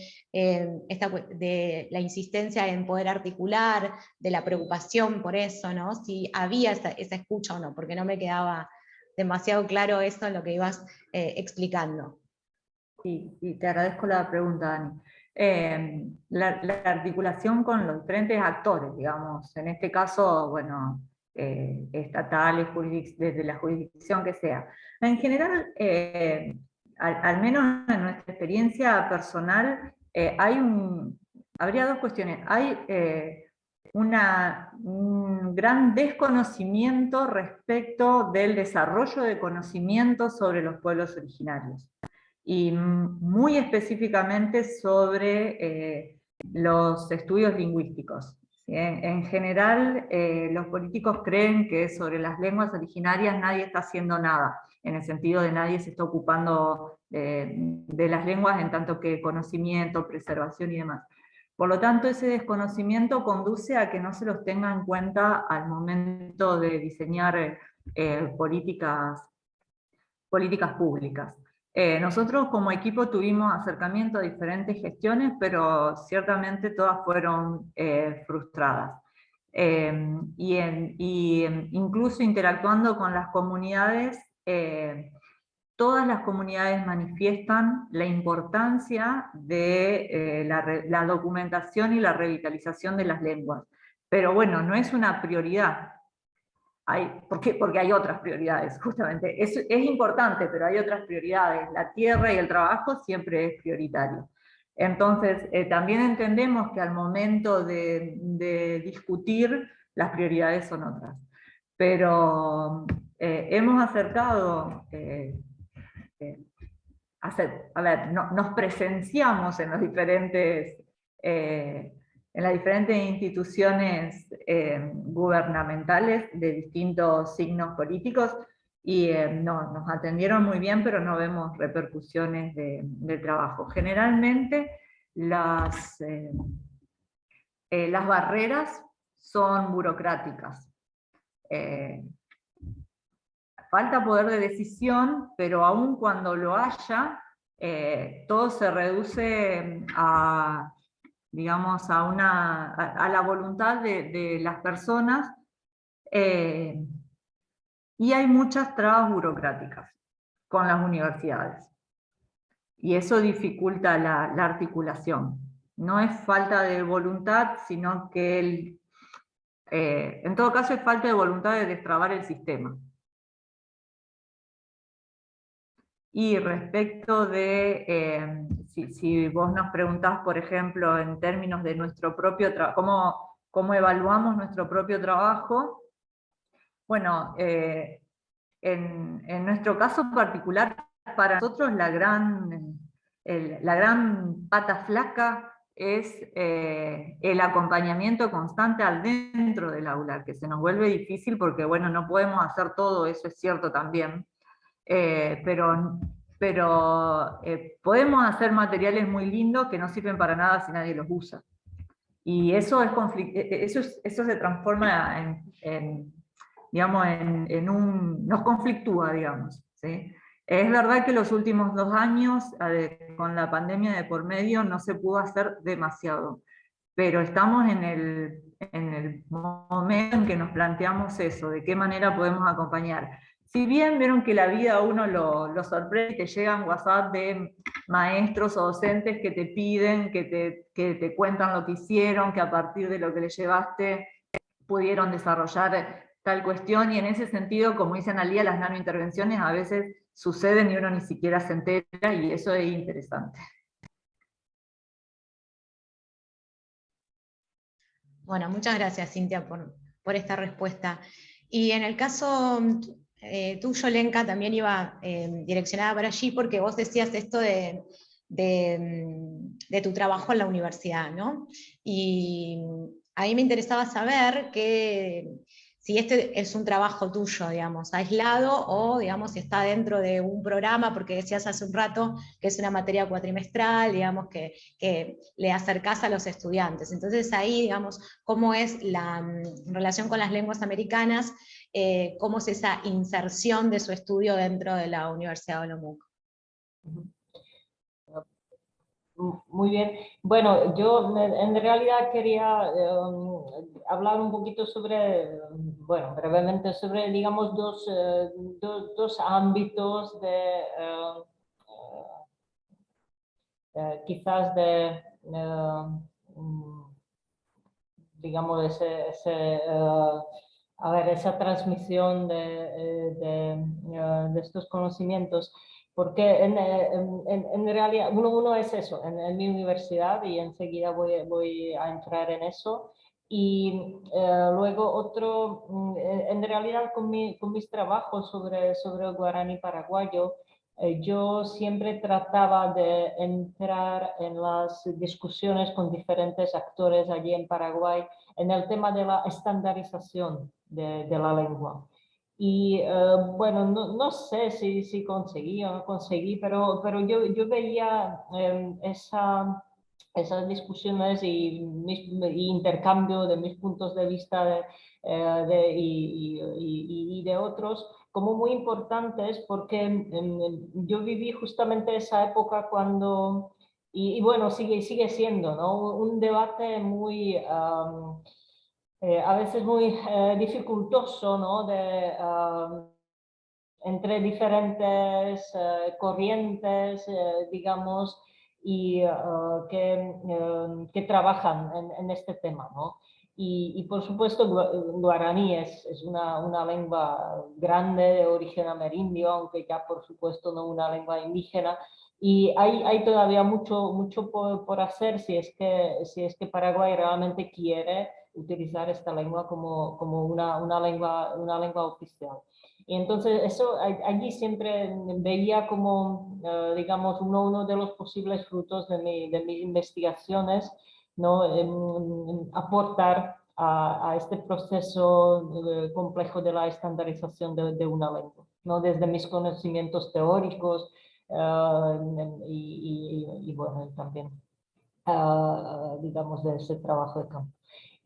la insistencia en poder articular, de la preocupación por eso, ¿no?, si había esa escucha o no, porque no me quedaba demasiado claro eso en lo que ibas explicando. Sí, te agradezco la pregunta, Dani. La articulación con los diferentes actores, digamos, en este caso, bueno, estatales, desde la jurisdicción que sea. En general, al menos en nuestra experiencia personal, habría dos cuestiones. Hay un gran desconocimiento respecto del desarrollo de conocimientos sobre los pueblos originarios, y muy específicamente sobre los estudios lingüísticos. ¿Sí? En general, los políticos creen que sobre las lenguas originarias nadie está haciendo nada, en el sentido de nadie se está ocupando de las lenguas en tanto que conocimiento, preservación y demás. Por lo tanto, ese desconocimiento conduce a que no se los tenga en cuenta al momento de diseñar políticas públicas. Nosotros como equipo tuvimos acercamiento a diferentes gestiones, pero ciertamente todas fueron frustradas. Incluso interactuando con las comunidades, todas las comunidades manifiestan la importancia de la documentación y la revitalización de las lenguas. Pero bueno, no es una prioridad. Porque hay otras prioridades, justamente. Es importante, pero hay otras prioridades. La tierra y el trabajo siempre es prioritario. Entonces, también entendemos que al momento de discutir, las prioridades son otras. Pero hemos acercado, nos presenciamos en los diferentes en las diferentes instituciones gubernamentales de distintos signos políticos, y nos atendieron muy bien, pero no vemos repercusiones de trabajo. Generalmente las barreras son burocráticas. Falta poder de decisión, pero aun cuando lo haya, todo se reduce a, digamos, a la voluntad de las personas, y hay muchas trabas burocráticas con las universidades. Y eso dificulta la articulación. No es falta de voluntad, sino que en todo caso es falta de voluntad de destrabar el sistema. Y respecto de, si vos nos preguntás, por ejemplo, en términos de nuestro propio trabajo, cómo evaluamos nuestro propio trabajo, bueno, en nuestro caso particular, para nosotros la gran pata flaca es el acompañamiento constante al dentro del aula, que se nos vuelve difícil porque, bueno, no podemos hacer todo, eso es cierto también, pero podemos hacer materiales muy lindos que no sirven para nada si nadie los usa. Y eso, eso se transforma digamos, nos conflictúa, digamos, ¿sí? Es verdad que los últimos 2 años, con la pandemia de por medio, no se pudo hacer demasiado, pero estamos en el momento en que nos planteamos eso, de qué manera podemos acompañar. Si bien vieron que la vida a uno lo sorprende, te llegan WhatsApp de maestros o docentes que te piden, que te cuentan lo que hicieron, que a partir de lo que les llevaste pudieron desarrollar tal cuestión, y en ese sentido, como dice Analía, las nanointervenciones a veces suceden y uno ni siquiera se entera, y eso es interesante. Bueno, muchas gracias, Cintia, por esta respuesta. Y en el caso tuyo, Lenka, también iba direccionada para allí, porque vos decías esto de tu trabajo en la universidad, ¿no? Y a mí me interesaba saber si este es un trabajo tuyo, digamos, aislado, o, digamos, si está dentro de un programa, porque decías hace un rato que es una materia cuatrimestral, digamos, que le acercás a los estudiantes. Entonces ahí, digamos, cómo es la relación con las lenguas americanas, cómo es esa inserción de su estudio dentro de la Universidad de Olomouc. Muy bien. Bueno, yo en realidad quería hablar un poquito sobre, bueno, brevemente sobre, digamos, dos ámbitos de, quizás de, digamos, a ver, esa transmisión de estos conocimientos, porque en realidad uno es eso, en mi universidad, y enseguida voy a entrar en eso, y luego otro, en realidad con mis trabajos sobre el guaraní paraguayo, yo siempre trataba de entrar en las discusiones con diferentes actores allí en Paraguay en el tema de la estandarización de la lengua. Y bueno, no sé si conseguí o no conseguí, pero yo veía esas discusiones y intercambio de mis puntos de vista y de otros como muy importantes, porque yo viví justamente esa época cuando, y bueno, sigue siendo, ¿no? Un debate muy, a veces muy dificultoso, ¿no? Entre diferentes corrientes, digamos, y que trabajan en este tema, ¿no? Y por supuesto, guaraní es una lengua grande de origen amerindio, aunque ya por supuesto no una lengua indígena. Y hay todavía mucho por hacer si es que Paraguay realmente quiere utilizar esta lengua como una lengua oficial. Y entonces eso allí siempre veía como, digamos, uno de los posibles frutos de mis investigaciones, ¿no? Aportar a este proceso complejo de la estandarización de una lengua, ¿no? Desde mis conocimientos teóricos y bueno, también, digamos, de ese trabajo de campo.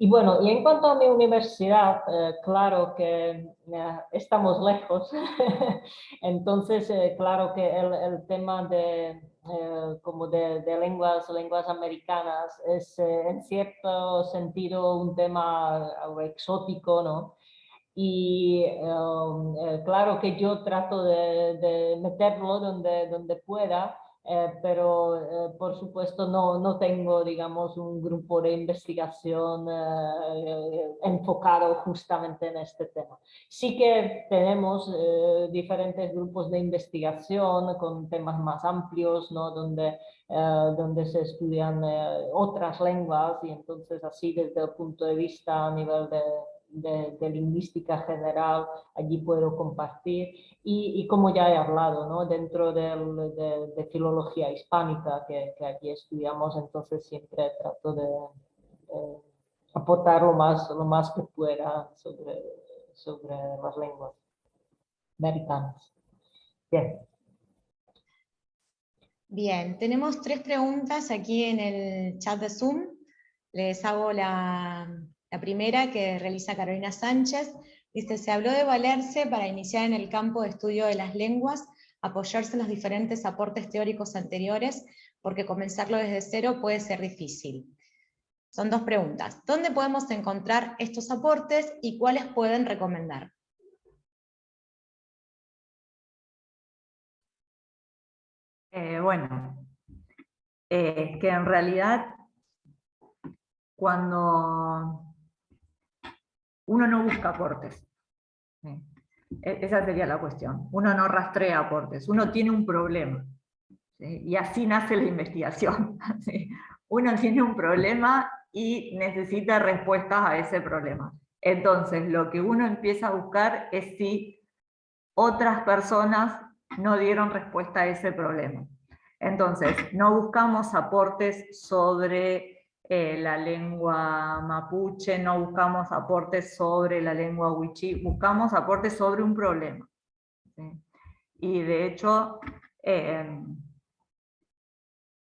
Y bueno, y en cuanto a mi universidad, claro que estamos lejos, entonces claro que el tema como de lenguas americanas es en cierto sentido un tema algo exótico, ¿no? Y claro que yo trato de meterlo donde pueda, pero por supuesto no tengo, digamos, un grupo de investigación enfocado justamente en este tema. Sí que tenemos diferentes grupos de investigación con temas más amplios, ¿no? Donde se estudian otras lenguas, y entonces así desde el punto de vista a nivel de lingüística general, allí puedo compartir. Y como ya he hablado, ¿no? Dentro de filología hispánica que aquí estudiamos, entonces siempre trato de aportar lo más que pueda sobre las lenguas americanas. Bien. Bien, tenemos 3 preguntas aquí en el chat de Zoom. Les hago la primera, que realiza Carolina Sánchez. Dice, se habló de valerse para iniciar en el campo de estudio de las lenguas, apoyarse en los diferentes aportes teóricos anteriores, porque comenzarlo desde cero puede ser difícil. Son 2 preguntas. ¿Dónde podemos encontrar estos aportes y cuáles pueden recomendar? Bueno, es que en realidad cuando uno no busca aportes, ¿sí? Esa sería la cuestión, uno no rastrea aportes, uno tiene un problema, ¿sí? Y así nace la investigación, ¿sí? Uno tiene un problema y necesita respuestas a ese problema. Entonces lo que uno empieza a buscar es si otras personas no dieron respuesta a ese problema. Entonces, no buscamos aportes sobre la lengua mapuche, no buscamos aportes sobre la lengua wichí, buscamos aportes sobre un problema, ¿sí? Y de hecho,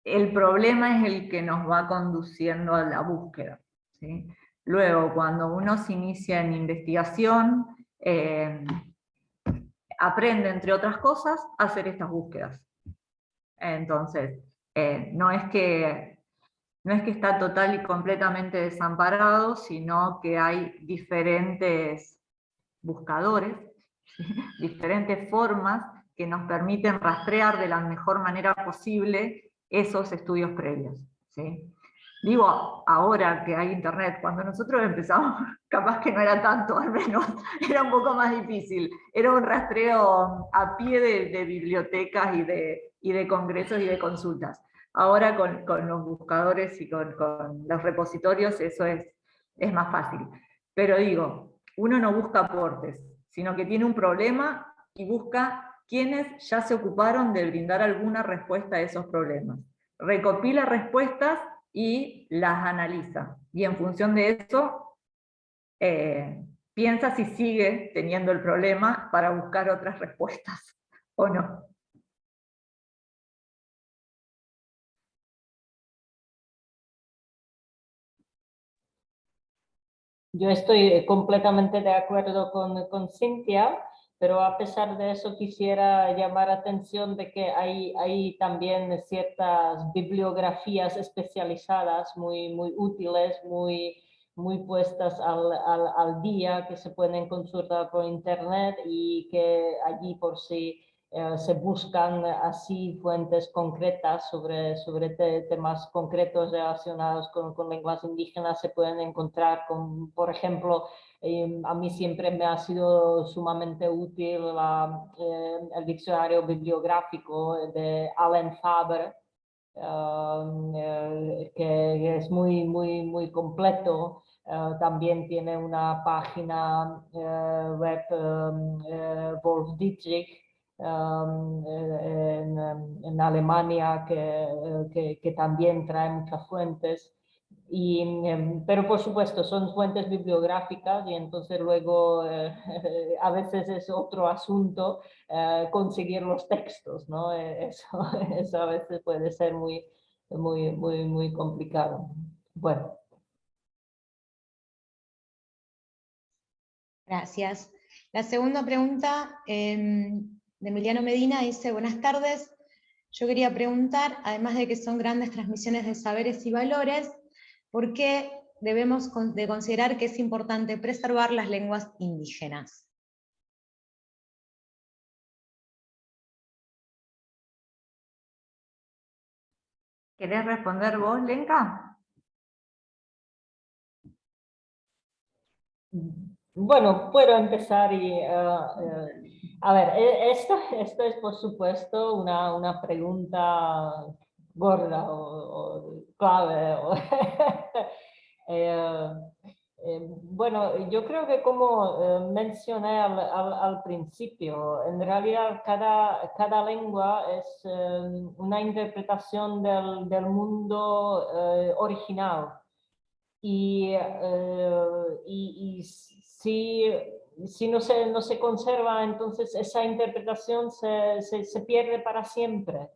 el problema es el que nos va conduciendo a la búsqueda, ¿sí? Luego, cuando uno se inicia en investigación, aprende, entre otras cosas, a hacer estas búsquedas. Entonces, no es que está total y completamente desamparado, sino que hay diferentes buscadores, ¿sí? Diferentes formas que nos permiten rastrear de la mejor manera posible esos estudios previos, ¿sí? Digo, ahora que hay internet, cuando nosotros empezamos, capaz que no era tanto, al menos era un poco más difícil. Era un rastreo a pie de bibliotecas y de congresos y de consultas. Ahora con los buscadores y con los repositorios eso es más fácil. Pero digo, uno no busca aportes, sino que tiene un problema y busca quienes ya se ocuparon de brindar alguna respuesta a esos problemas. Recopila respuestas y las analiza. Y en función de eso, piensa si sigue teniendo el problema para buscar otras respuestas o no. Yo estoy completamente de acuerdo con Cintia, pero a pesar de eso quisiera llamar la atención de que hay también ciertas bibliografías especializadas muy útiles, muy puestas al día, que se pueden consultar por internet y que allí por sí se buscan así fuentes concretas sobre temas concretos relacionados con lenguas indígenas. Se pueden encontrar con, por ejemplo, a mí siempre me ha sido sumamente útil el diccionario bibliográfico de Allen Faber, que es muy completo. También tiene una página web, Wolf Dietrich, en Alemania, que también trae muchas fuentes. Pero por supuesto son fuentes bibliográficas y entonces luego a veces es otro asunto conseguir los textos, ¿no? Eso a veces puede ser muy complicado. Bueno. Gracias. La segunda pregunta de Emiliano Medina dice, buenas tardes, yo quería preguntar, además de que son grandes transmisiones de saberes y valores, ¿por qué debemos de considerar que es importante preservar las lenguas indígenas? ¿Querés responder vos, Lenka? Bueno, puedo empezar y... a ver, esto es por supuesto una pregunta gorda o clave. Bueno, yo creo que como mencioné al principio, en realidad cada lengua es una interpretación del mundo original. Y si no se conserva, entonces esa interpretación se pierde para siempre.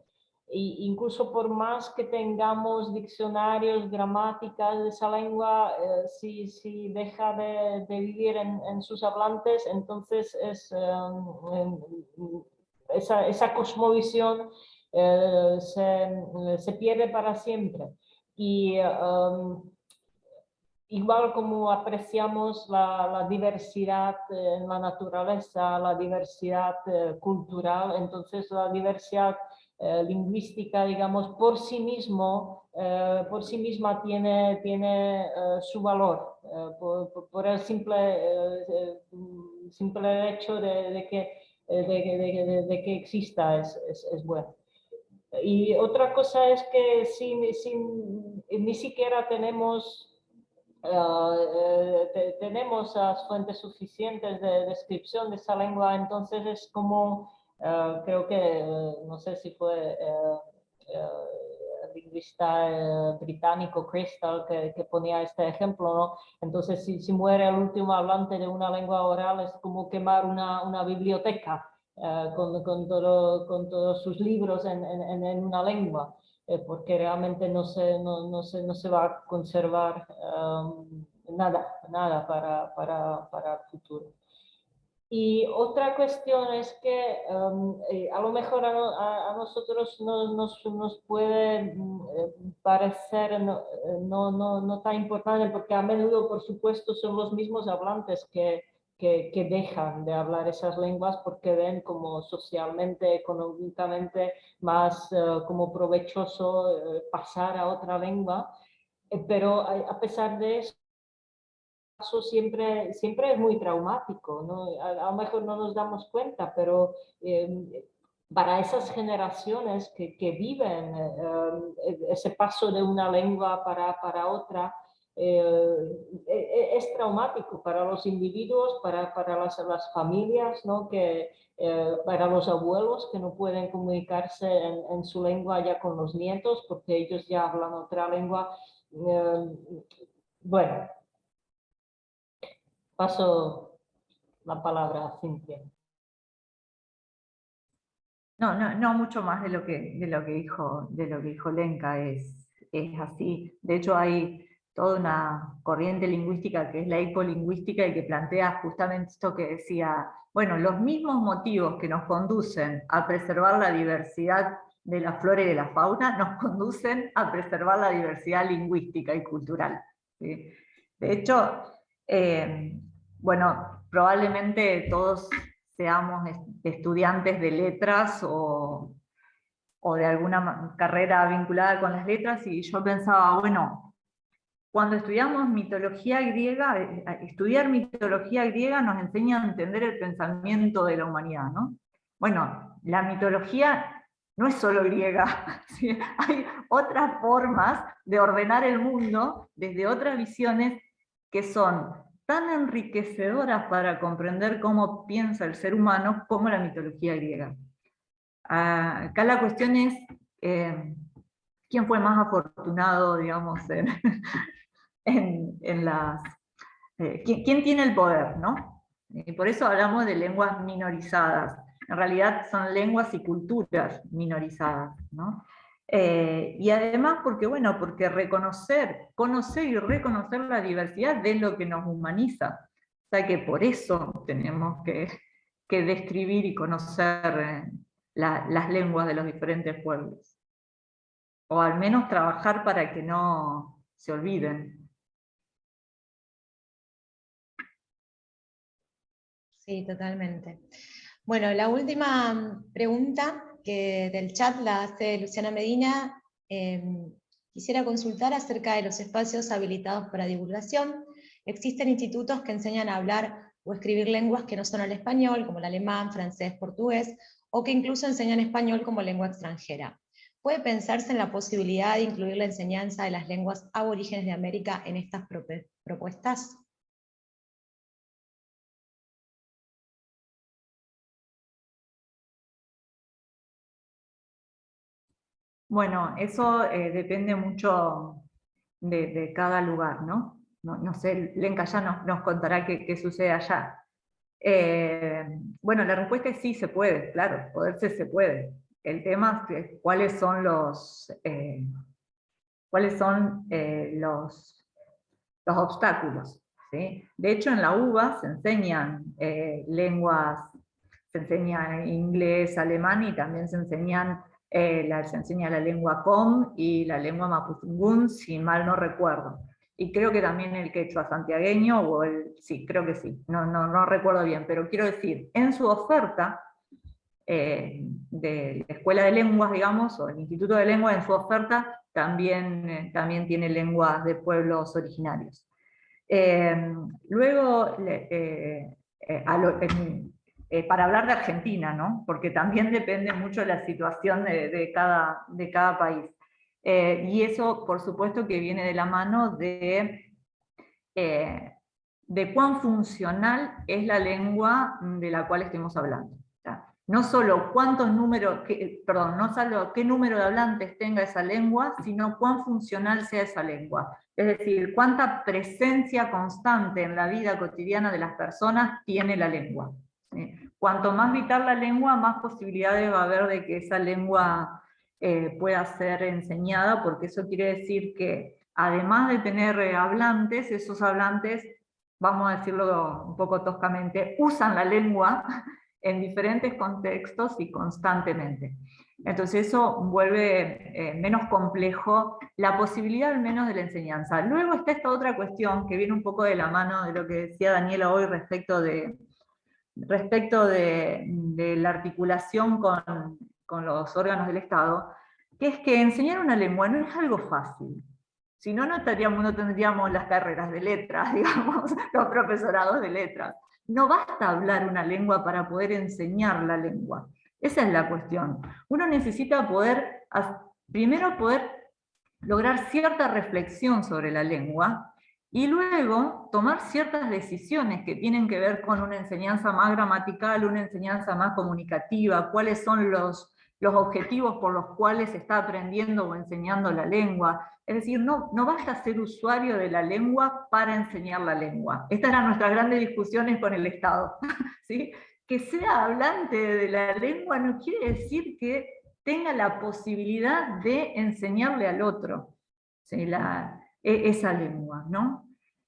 Incluso por más que tengamos diccionarios, gramáticas de esa lengua, si deja de vivir en sus hablantes, entonces esa cosmovisión se pierde para siempre. Y igual como apreciamos la diversidad en la naturaleza, la diversidad cultural, entonces la diversidad lingüística, digamos, por sí misma tiene su valor, por el simple hecho de que exista es bueno. Y otra cosa es que ni siquiera tenemos tenemos las fuentes suficientes de descripción de esa lengua, entonces es como, creo que, no sé si fue el lingüista británico Crystal que ponía este ejemplo, ¿no? Entonces si muere el último hablante de una lengua oral es como quemar una biblioteca con todos sus libros en una lengua. Porque realmente no se va a conservar nada para el futuro. Y otra cuestión es que a lo mejor a nosotros nos puede parecer no tan importante, porque a menudo, por supuesto, son los mismos hablantes que dejan de hablar esas lenguas porque ven como socialmente, económicamente más como provechoso pasar a otra lengua, pero a pesar de eso siempre es muy traumático, ¿no? A lo mejor no nos damos cuenta, pero para esas generaciones que viven ese paso de una lengua para otra, es traumático para los individuos, para las familias, ¿no? Para los abuelos que no pueden comunicarse en su lengua ya con los nietos porque ellos ya hablan otra lengua. Bueno, paso la palabra a Cintia. No mucho más de lo que dijo Lenka, es así. De hecho, hay toda una corriente lingüística que es la ecolingüística y que plantea justamente esto que decía, bueno, los mismos motivos que nos conducen a preservar la diversidad de la flora y de la fauna nos conducen a preservar la diversidad lingüística y cultural, ¿sí? De hecho, bueno, probablemente todos seamos estudiantes de letras o de alguna carrera vinculada con las letras, y yo pensaba, bueno, cuando estudiamos mitología griega, estudiar mitología griega nos enseña a entender el pensamiento de la humanidad, ¿no? Bueno, la mitología no es solo griega, ¿sí? Hay otras formas de ordenar el mundo desde otras visiones que son tan enriquecedoras para comprender cómo piensa el ser humano como la mitología griega. Acá la cuestión es quién fue más afortunado, digamos, en las... ¿quién tiene el poder, ¿no? Y por eso hablamos de lenguas minorizadas. En realidad son lenguas y culturas minorizadas, ¿no? Y además porque conocer y reconocer la diversidad es lo que nos humaniza. O sea que por eso tenemos que describir y conocer las lenguas de los diferentes pueblos. O al menos trabajar para que no se olviden. Sí, totalmente. Bueno, la última pregunta que del chat la hace Luciana Medina. Quisiera consultar acerca de los espacios habilitados para divulgación. ¿Existen institutos que enseñan a hablar o escribir lenguas que no son el español, como el alemán, francés, portugués, o que incluso enseñan español como lengua extranjera? ¿Puede pensarse en la posibilidad de incluir la enseñanza de las lenguas aborígenes de América en estas propuestas? Bueno, eso depende mucho de cada lugar, ¿no? No sé, Lenka ya nos contará qué sucede allá. Bueno, la respuesta es sí, se puede, claro, poderse se puede. El tema es cuáles son los obstáculos, ¿sí? De hecho, en la UBA se enseñan lenguas, se enseña inglés, alemán y también se enseña la lengua com y la lengua mapudungún, si mal no recuerdo. Y creo que también el quechua santiagueño, sí, creo que sí, no recuerdo bien, pero quiero decir, en su oferta de la Escuela de Lenguas, digamos, o el Instituto de Lenguas, en su oferta también tiene lenguas de pueblos originarios. Luego, para hablar de Argentina, ¿no? Porque también depende mucho de la situación de cada país. Y eso, por supuesto, que viene de la mano de cuán funcional es la lengua de la cual estemos hablando. No solo no solo qué número de hablantes tenga esa lengua, sino cuán funcional sea esa lengua. Es decir, cuánta presencia constante en la vida cotidiana de las personas tiene la lengua. ¿Sí? Cuanto más vital la lengua, más posibilidades va a haber de que esa lengua pueda ser enseñada, porque eso quiere decir que además de tener hablantes, esos hablantes, vamos a decirlo un poco toscamente, usan la lengua en diferentes contextos y constantemente. Entonces eso vuelve menos complejo la posibilidad al menos de la enseñanza. Luego está esta otra cuestión que viene un poco de la mano de lo que decía Daniela hoy respecto de la articulación con los órganos del Estado, que es que enseñar una lengua no es algo fácil. Si no, no tendríamos las carreras de letras, digamos, los profesorados de letras. No basta hablar una lengua para poder enseñar la lengua. Esa es la cuestión. Uno necesita primero poder lograr cierta reflexión sobre la lengua y luego tomar ciertas decisiones que tienen que ver con una enseñanza más gramatical, una enseñanza más comunicativa, cuáles son los objetivos por los cuales se está aprendiendo o enseñando la lengua. Es decir, no basta ser usuario de la lengua para enseñar la lengua. Estas eran nuestras grandes discusiones con el Estado. ¿Sí? Que sea hablante de la lengua no quiere decir que tenga la posibilidad de enseñarle al otro, ¿sí? Esa lengua, ¿no?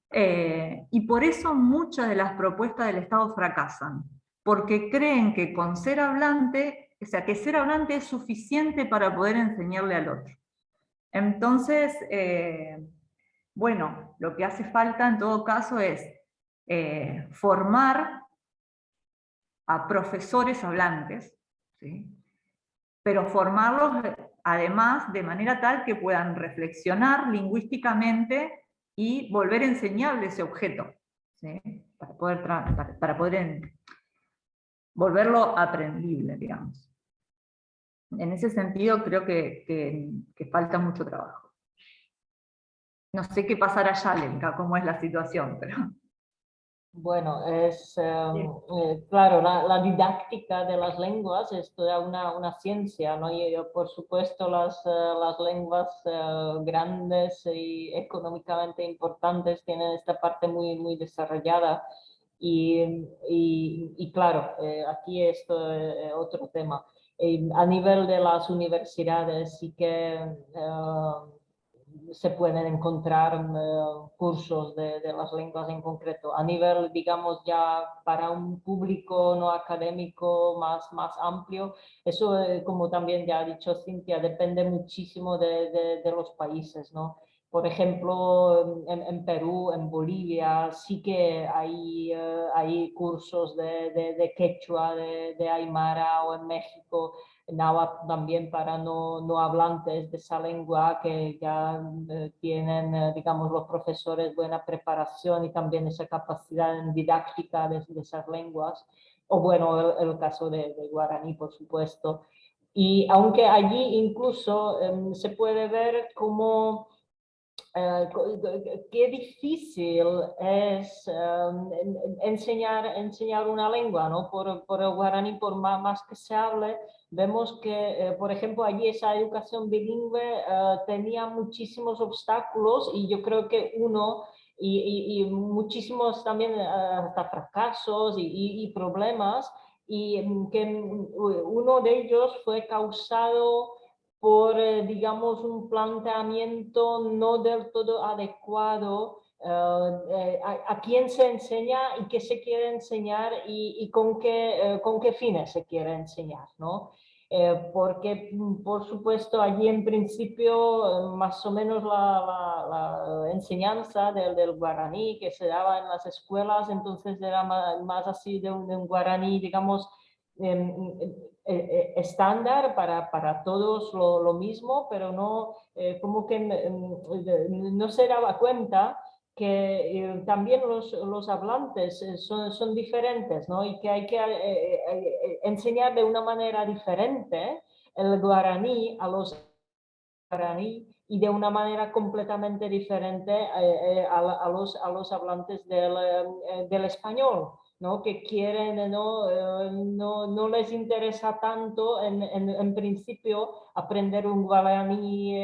Y por eso muchas de las propuestas del Estado fracasan, porque creen que con ser hablante, o sea, que ser hablante es suficiente para poder enseñarle al otro. Entonces, bueno, lo que hace falta en todo caso es formar a profesores hablantes, ¿sí? Pero formarlos además de manera tal que puedan reflexionar lingüísticamente y volver enseñable ese objeto, ¿sí? para poder volverlo aprendible, digamos. En ese sentido creo que falta mucho trabajo. No sé qué pasará allá, Lenka, cómo es la situación, pero... Bueno, claro, la didáctica de las lenguas es toda una ciencia, ¿no? Y por supuesto las lenguas grandes y económicamente importantes tienen esta parte muy desarrollada. Y claro, aquí esto es otro tema. A nivel de las universidades sí que se pueden encontrar cursos de las lenguas en concreto. A nivel, digamos, ya para un público no académico más amplio, eso, como también ya ha dicho Cintia, depende muchísimo de los países, ¿no? Por ejemplo, en Perú, en Bolivia, sí que hay cursos de quechua, de aymara, o en México náhuatl también para no hablantes de esa lengua que ya tienen, digamos, los profesores buena preparación y también esa capacidad en didáctica de esas lenguas. O bueno, el caso de guaraní, por supuesto. Y aunque allí incluso se puede ver como qué difícil es enseñar una lengua, ¿no? Por el guaraní, por más que se hable, vemos que, por ejemplo, allí esa educación bilingüe tenía muchísimos obstáculos y yo creo que y muchísimos también hasta fracasos y problemas, y que uno de ellos fue causado por, digamos, un planteamiento no del todo adecuado a quién se enseña y qué se quiere enseñar y con qué fines se quiere enseñar, ¿no? Porque, por supuesto, allí en principio, más o menos la enseñanza del guaraní que se daba en las escuelas, entonces era más así de un guaraní, digamos, estándar para todos lo mismo, pero no, como que no se daba cuenta que también los hablantes son diferentes, ¿no? Y que hay que enseñar de una manera diferente el guaraní a los guaraní y de una manera completamente diferente a los hablantes del español, ¿no? Que quieren, no les interesa tanto en principio aprender un guaraní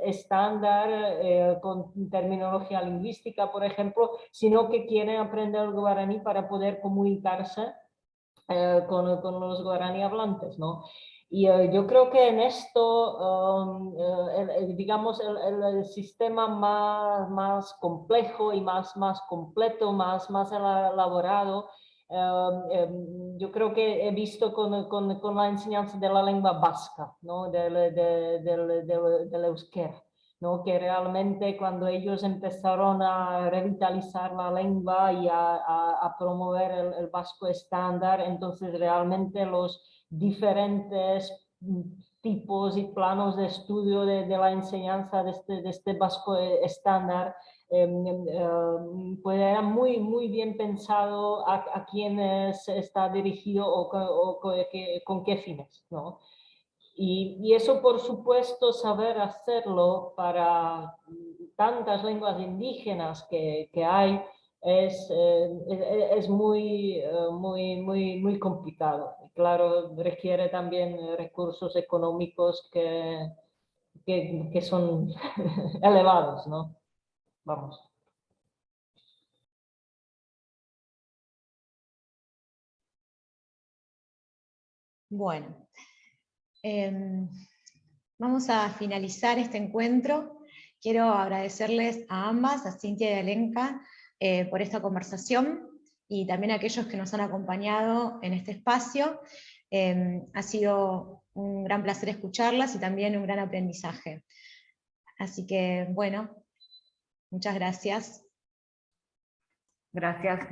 estándar con terminología lingüística, por ejemplo, sino que quieren aprender el guaraní para poder comunicarse con los guaraní hablantes, ¿no? Y yo creo que en esto, digamos, el sistema más complejo y más completo, más elaborado, yo creo que he visto con la enseñanza de la lengua vasca, ¿no? del euskera, ¿no? Que realmente cuando ellos empezaron a revitalizar la lengua y a promover el vasco estándar, entonces realmente los diferentes tipos y planos de estudio de la enseñanza de este vasco estándar pues era muy bien pensado a quiénes está dirigido o con qué fines, ¿no? Y eso, por supuesto, saber hacerlo para tantas lenguas indígenas que hay es muy complicado. Y claro, requiere también recursos económicos que son elevados, ¿no? Vamos. Bueno, vamos a finalizar este encuentro. Quiero agradecerles a ambas, a Cintia y a Alenka, por esta conversación y también a aquellos que nos han acompañado en este espacio. Ha sido un gran placer escucharlas y también un gran aprendizaje. Así que, bueno, muchas gracias. Gracias.